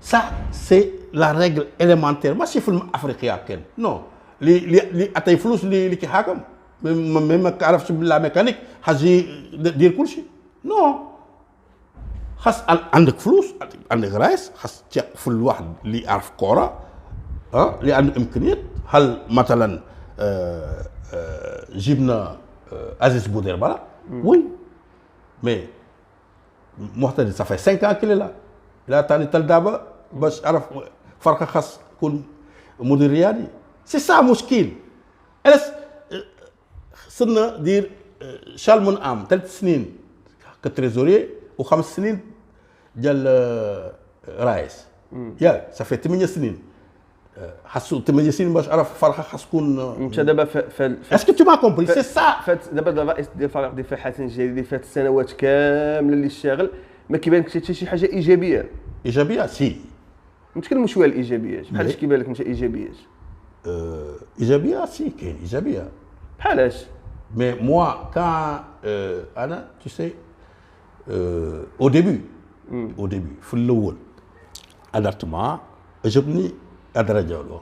صح سي لا ريغل اليمونتير، ماشي في افريقيا كاين نو اللي عطي فلوس اللي كيحاكم ما كعرفش بالله ميكانيك حاجي دير كلشي. نو خاص عندك فلوس، عندك رايس، خاص في الواحد اللي يعرف كره اللي عنده امكانيات. هل مثلا جبنا عزيز بوديربالا؟ وي مي محتاج صافي 5 ans كي لا تاني تل دابا باش يعرف فرقه خاص يكون مدير رياضي. سي سا مشكل. الاس خصنا دير شالمون عام 3 سنين كتريزوري و5 سنين ديال رايس. ياك صافي 8 سنين خاصو 8 سنين باش عرف فرقه خاص تكون. انت دابا اسكو تو ما كومبري؟ سي سا فات دابا الرئيس ديال فريق الدفاع حسن الجديدي فات السنوات كامله اللي شاغل ما كيبان لك حتى شي حاجه ايجابيه. ايجابيه سي نتكلموا شويه على الايجابيات. بحال اش كيبان لك انت ايجابيات؟ ايجابيه سي كاين ايجابيه. بحالاش؟ مي موا كان انا تو سي او ديبي في الاول ادرت ما عجبني ادرا جولو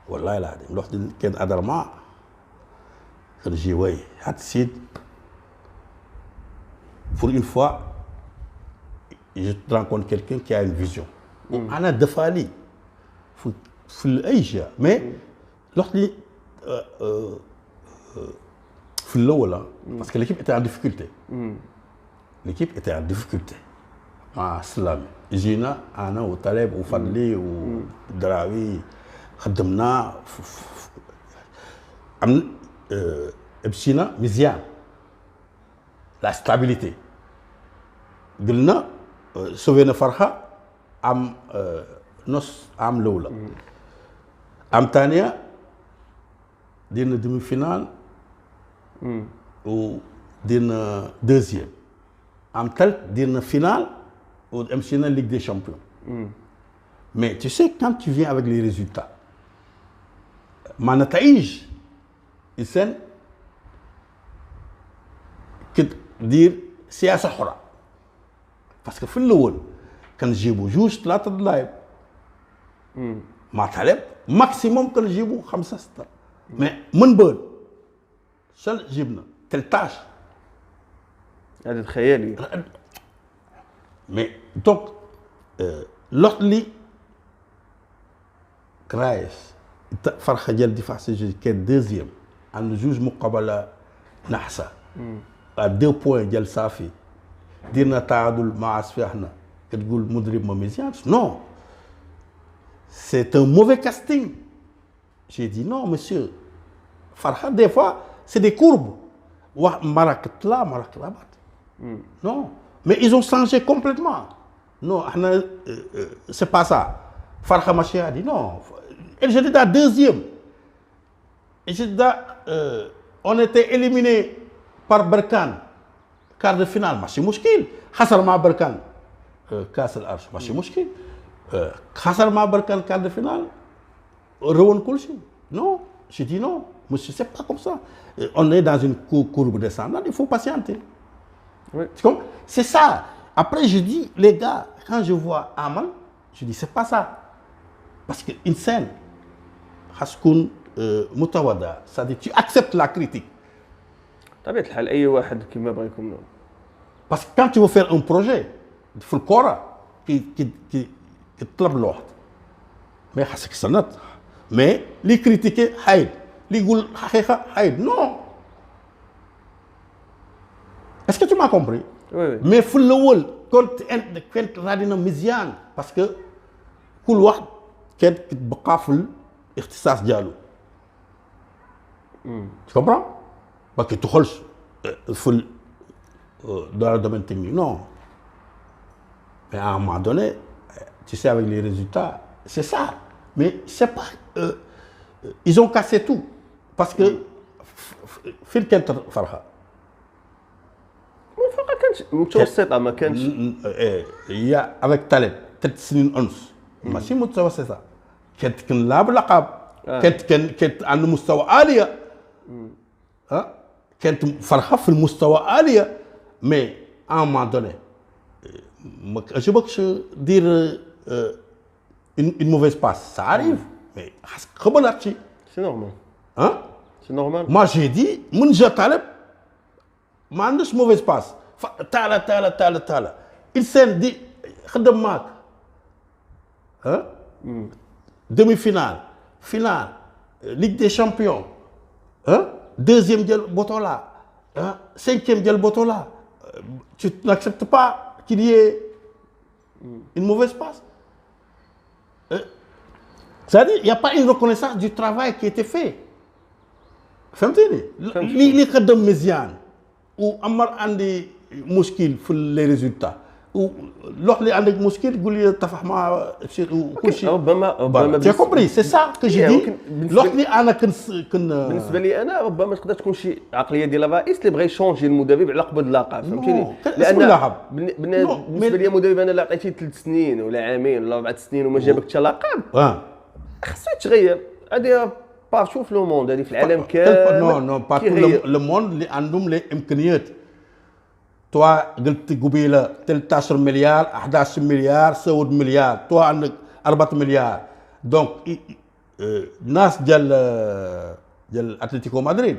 والله العظيم الواحد كان ادرا ما كنجي واي هاد السيد pour une fois je rencontre quelqu'un qui a une vision. انا دفالي في اي شيء مي الواحد اللي في الاول باسكو ليكيب ايتي ان ديفيكولتي. ليكيب ايتي ان ديفيكولتي مع السلامي. جينا انا وطالب وفضلي والدراوي خدمنا مشينا مزيان لا ستابيليتي. قلنا سوينا فرحه عام نص عام الاولى. عام ثانيه دينا ديمي فينال ودينا دوزيام. عام ثالث دينا فينال ومشينا ليغ دي شامبيون. Mais tu sais, quand tu viens avec les résultats, ما نتائج إنسان كدير سياسة حرة. باسكو في الاول كنجيبوا جوج ثلاثه د اللاعب مع طالب ماكسيموم كنجيبوا خمسه سته مي من بعد شال جبنا 13 هذا خيالي. مي دونك لوط لي كرايس فرخه ديال الدفاع السجلي كان دوزيام عنده جوج مقابله نحسه 2 بوين ديال صافي درنا تعادل مع سفيحنا كتقول مدرب ما مزيانش نو سي ان موفي كاستينغ جي دي نو مسيو فرحه دي فوا سي دي كورب مراك طلع مراك رابط نو مي ils ont changé complètement non احنا سي با سا فرحه ماشي هادي نو elle j'étais dans deuxième et j'étais dans on était éliminé par Berkane quart de finale ماشي مشكل خسر مع بركان كاس الارش ماشي مشكل خسر مع بركان quart de finale رون كل شيء non j'ai dit non monsieur c'est pas comme ça on est dans une courbe descendante il faut patienter oui. C'est ça après je dis les gars quand je vois Amal je dis c'est pas ça parce que une scène خاصكون متواضع c'est-à-dire tu acceptes la critique طبيعة الحال أي واحد كما بغا يكون parce que quand tu veux faire un projet في الكرة كي تطلب الواحد ما خاصك تسنط mais اللي كريتيكي حايد اللي يقول حقيقة حايد نو est-ce que tu m'as compris oui. mais في الأول كنت رادينا مزيان باسكو كل واحد كان كتبقى في الاختصاص ديالو tu comprends ما كيدخلش في dans le domaine technique non mais à un moment donné tu sais avec les résultats c'est ça mais c'est pas ils ont cassé tout parce que فين كانت فرحة فرحة كانت متوسطة ما كانش هي avec طالب 3 سنين ونص ماشي متوسطة كانت كنلعب لقب كانت عندنا مستوى عالية كانت فرحة في المستوى عالية mais à un moment donné ما عجبكش دير une mauvaise passe ça arrive mais خاصك قبل هادشي c'est normal c'est normal moi j'ai dit من جا طالب ما عندوش mauvaise passe تعالى الانسان دي خدم معك demi finale finale Ligue des champions deuxième ديال Botola cinquième ديال Botola tu n'acceptes pas qu'il y ait une mauvaise passe c'est-à-dire il n'y a pas une reconnaissance du travail qui a été fait فهمتني اللي خدم مزيان وعمر عندي مشكل في لي ريزولتا لوح اللي عندك مشكل تقول لي اتفق مع وكل شيء ربما تي كومبري سي سا كو جي دي لوح اللي انا بالنسبه لي انا ربما تقدر تكون شي عقليه ديال الرئيس اللي بغى يشونجي المدرب على قبض اللقب فهمتيني لان بالنسبه لي مدرب انا اللي عطيتيه 3 سنين ولا عامين ولا 4 سنين وما جابك حتى لقب خاصو يتغير هذه شوف لو موند هذه في العالم كامل نو با لو موند اللي عندهم لي امكانيات توا قلت قبيله 13 مليار 11 مليار سود مليار توا عندك 4 مليار دونك الناس ديال اتلتيكو مدريد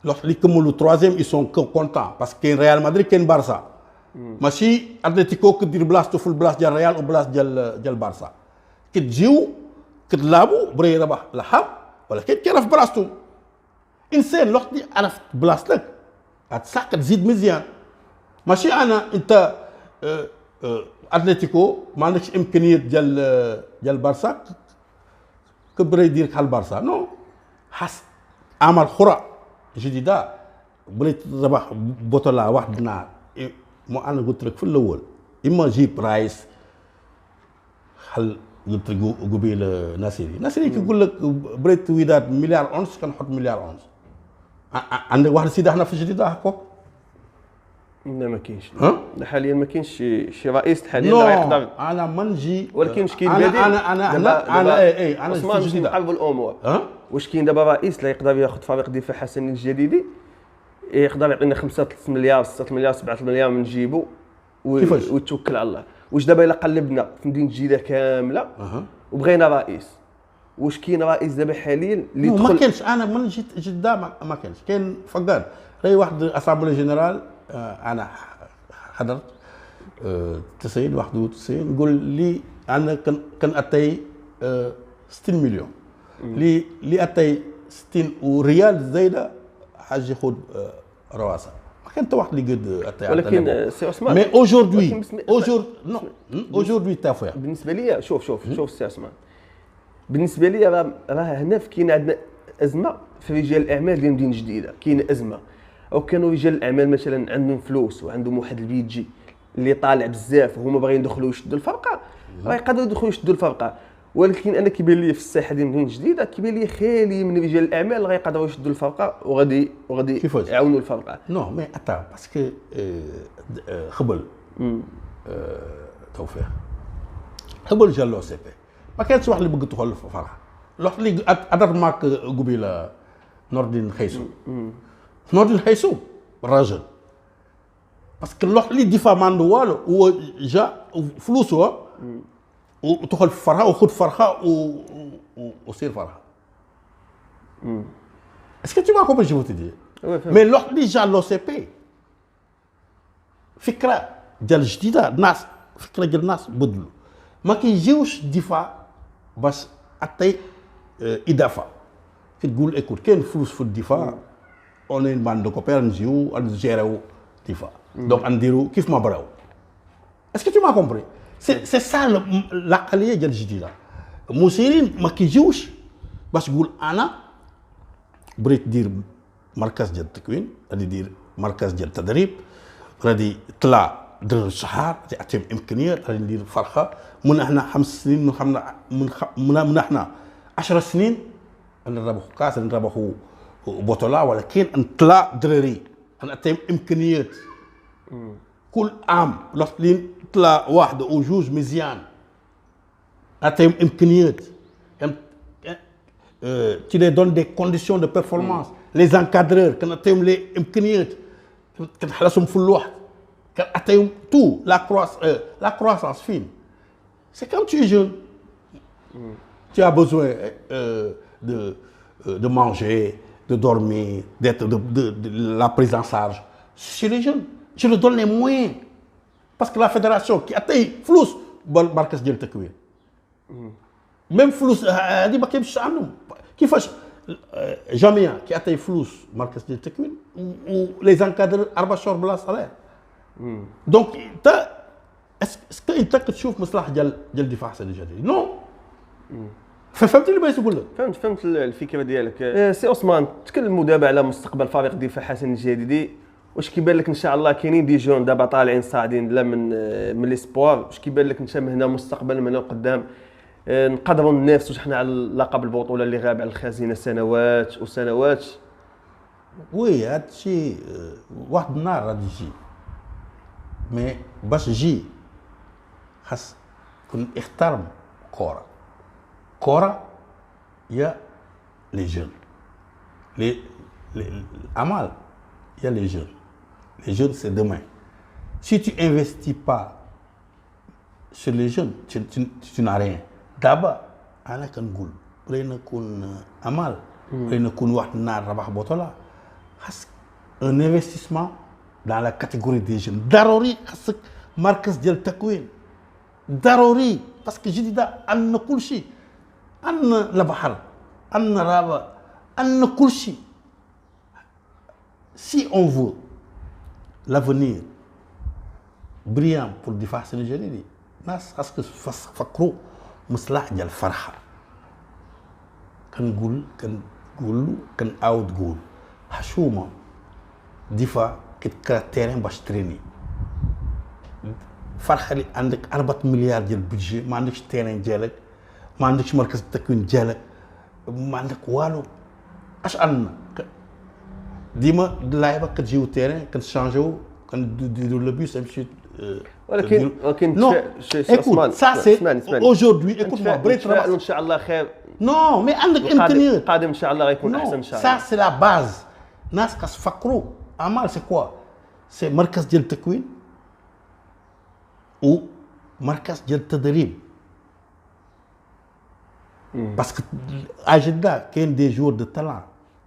اللي كملوا تروازيام اي سون كونتان باسكو كاين ريال مدريد كاين بارسا ماشي اتلتيكو كدير بلاصتو في البلاص ديال ريال وبلاص ديال بارسا كتجيو كتلعبوا بري ربح لحب ولكن كيعرف بلاصتو انسان الوقت اللي عرفت بلاصتك غتساق تزيد مزيان ماشي انا انت اتلتيكو ما عندكش امكانيات ديال بارسا كبري يديرك على البارسا نو حس عمل اخرى جديده بغيت تربح بطوله واحد النهار مو انا قلت لك في الاول اما جيب رايس حل قلت لك قبيل ناصري كيقول لك بريت وداد مليار اونس كنحط مليار اونس عندك واحد السيده هنا في الجديده هكاك لا ما كاينش حاليا ما كاينش شي رئيس حاليا لا يقدر انا ما نجي ولكن واش كاين بديل انا عثمان باش نقربوا الامور واش كاين دابا رئيس لا يقدر ياخذ فريق دفاع حسني الجديدي يقدر يعطينا 5 مليار 6 مليار 7 مليار من جيبو كيفاش؟ ويتوكل على الله. واش دابا الا قلبنا في مدينه جديده كامله وبغينا رئيس، واش كاين رئيس دابا حاليا اللي يدخل؟ ما كاينش. انا من جيت جده ما كاينش. كاين فقاد غير واحد اسامبلي جينيرال. انا حضرت 90 91 نقول لي انا كان اتاي 60 مليون لي اتاي 60 وريال زايده حاج ياخذ رواسه. ما كان حتى واحد اللي قد اتاي. ولكن سي عثمان مي اوجوردي تافه. بالنسبه لي شوف سي عثمان، بالنسبه لي راه هنا كاين عندنا ازمه في رجال الاعمال ديال مدينه جديده. كاين ازمه، او كانوا رجال الاعمال مثلا عندهم فلوس وعندهم واحد البيجي اللي طالع بزاف وهما باغيين يدخلوا يشدوا الفرقه، راه يقدروا يدخلوا يشدوا الفرقه. ولكن انا كيبان لي في الساحه ديال مدينه جديده كيبان لي خالي من رجال الاعمال اللي غيقدروا يشدوا الفرقه وغادي يعاونوا الفرقه. نو مي اتا باسكو خبل توفيق خبل جا لو سي بي ما كانش واحد اللي بغى يدخل في الفرقه. لوحد اللي ادر معك قبيله نور الدين خيسو. نور الدين خيسو الراجل باسكو لوحد اللي دفاع ما عنده والو، هو جا فلوسه ودخل في فرحه وخذ فرحه وصير فرحه. اسكو تي ما كومبري جو تي مي لوحد اللي جا لو سي بي فكره ديال جديده. الناس فكره ديال الناس بدلوا، ما كيجيوش الدفاع باش عطي اضافه. كتقول ايكوت كاين فلوس في الدفاع اوني مان دو كوبير نجيو نجيريو الدفاع دونك نديرو كيف ما براو. اسكو تي ما كومبري سي سا العقليه ديال الجديده. المسيرين ما كيجيوش باش تقول انا بغيت ندير مركز ديال التكوين، غادي ندير مركز ديال التدريب، غادي طلع در الشهر غادي اعطيهم امكانيات، غادي ندير فرخه من هنا 5 سنين من هنا 10 سنين نربحوا كاس نربحوا بطوله. ولكن نطلع دراري نعطيهم امكانيات كل عام لين طلع واحد او جوج مزيان نعطيهم امكانيات. tu les donnes des conditions de performance. les encadreurs كنعطيهم لي امكانيات كنحلسهم في اللوح كنعطيهم tout la croissance fine. c'est quand tu es jeune tu as besoin de manger, de dormir, d'être de la prise en charge chez les jeunes. je leur donne les moyens parce que la fédération qui عطي فلوس بالمركز ديال التكوين même فلوس هذه ما كيمشيش عندهم. كيفاش جميع كيعطي فلوس مركز ديال التكوين ولي زانكادر 4 شهور بلا صالير. دونك انت اسكو انت كتشوف مصلحه ديال الدفاع الحسن الجديد؟ نو. فهمتي اللي بغيت نقول لك؟ فهمت الفكره ديالك. سي عثمان تكلموا دابا على مستقبل فريق الدفاع حسن الجديدي. واش كيبان لك ان شاء الله كاينين دي جون دابا طالعين صاعدين لا من ليسبوار؟ واش كيبان لك انت من هنا مستقبل من هنا قدام نقدروا ننافسوا حنا على لقب البطوله اللي غاب على الخزينه سنوات وسنوات؟ وي هادشي واحد النهار غادي يجي، مي باش يجي خاص كون احترم كره يا لي جون لي العمل يا لي jeunes c'est demain. Si tu investis pas sur les jeunes tu n'as rien. دابا انا كنقول بغينا نكون امال بغينا نكون واحد النهار ربح بطوله خاص ان انفستيسمون dans la catégorie des jeunes. ضروري خاصك مركز ديال التكوين ضروري باسكو جديده عندنا كل شيء. عندنا البحر عندنا الرابع عندنا كل شيء. si on veut l'avenir brillant pour الدفاع الحسن الجديدي الناس خاصك تفكروا مصلح ديال الفرحه. كنقول كنعاود نقول حشومه دفاع كتكرا تيرين باش تريني. فرحه اللي عندك 4 مليار ديال البودجي ما عندكش تيرين ديالك ما عندكش مركز التكوين ديالك ما عندك والو. اش عندنا ديما اللعيبه كتجيو تيرين كنشانجيو كنديروا لو بيس امشي. ولكن عثمان اسمعني اوجوردي ايكوت ما بغيت ان شاء الله خير. نو مي عندك امكانيات القادم ان شاء الله غيكون احسن ان شاء الله. سا سي لا باز. ناس خاص يفكروا اعمال سي كوا سي مركز ديال التكوين ou Marcas ديال التدريب باسكو اجدا كاين دي جور دو طالون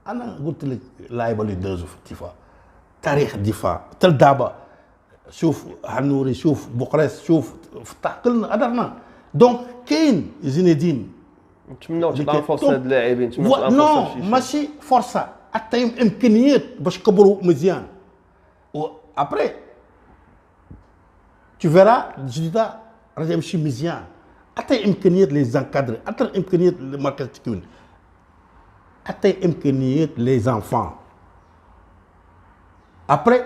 انا قلت لك لاعيبه اللي دازوا في الدفاع تاريخ الدفاع تل دابا شوف حنوري شوف بوقريس شوف فتح كلنا قدرنا دونك كاين زين الدين نتمنوا تبقى فرصه هاد اللاعبين نتمنوا تبقى فرصه نو ماشي فرصه حتى امكانيات باش كبروا مزيان و ابري tu verras الجديده راه يمشي مزيان حتى امكانيات لي زانكادري حتى امكانيات المركز التكوين حتى امكانيات لي زانفان après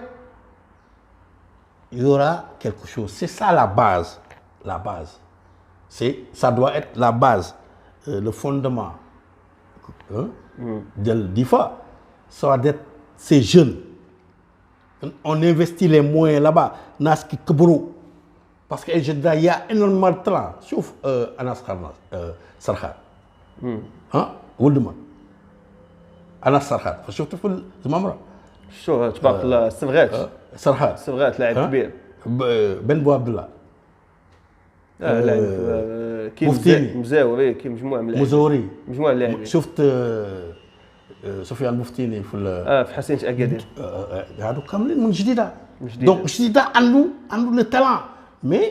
il y aura quelque chose c'est ça la base c'est ça doit être la base le fondement de l'IFA ça doit être ces jeunes on investit les moyens là-bas nas ki kebru parce que il y a énormément de talent شوف Anas Sarhat ولد من Anas Sarhat شفته في الممر شو تبارك الله الصبغات Sarhat الصبغات لاعب كبير بن بو عبد الله لاعب كي مزاوري كي مجموعه من مزوري مجموعه من اللاعبين شفت سفيان المفتيني في حسين اكادير هادو كاملين من جديده دونك جديده عنده لو talent mais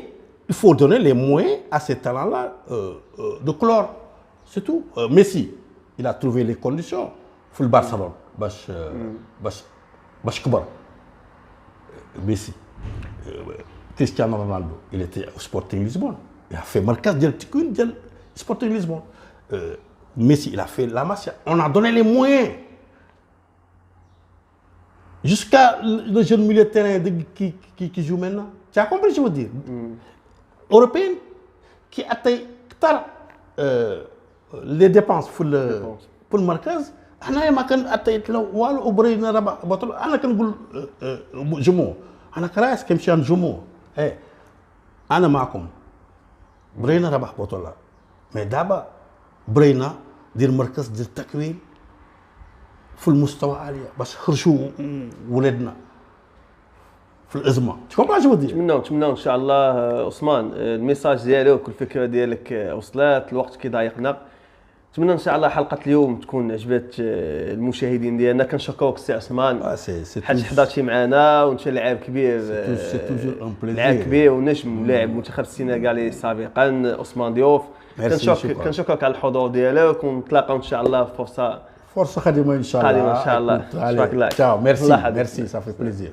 il faut donner les moyens à ces talents là de clore c'est tout Messi il a trouvé les conditions في البرشلونه باش كبر Messi Cristiano Ronaldo il était au Sporting Lisbonne il a fait مركز ديال التكوين ديال Sporting Lisbonne Messi il a fait la Masia on a donné les moyens jusqu'à le jeune milieu de terrain qui joue maintenant tu as compris ce que je veux dire européen qui atteint les dépenses pour le مركز انا ما كان اتيت له والو وبرينا ربع بطل انا كنقول جمهور انا كراس كنمشي عند جمهور انا معكم برينا ربح بطوله مي دابا برينا دير مركز ديال التكوين في المستوى عالي باش خرجوا ولادنا في الازمه تكون شنو دير نتمنوا ان شاء الله عثمان الميساج ديالك والفكره ديالك وصلت الوقت كيضايقنا نتمنى ان شاء الله حلقه اليوم تكون عجبت المشاهدين ديالنا كنشكروك السي عثمان حيت حضرتي معنا وانت لاعب كبير لاعب كبير ونجم ولاعب منتخب السنغالي سابقا عثمان ديوف كنشكرك على الحضور ديالك ونتلاقاو ان شاء الله في فرصه خادمه ان شاء الله شكرا لك تشاو ميرسي صافي بليزير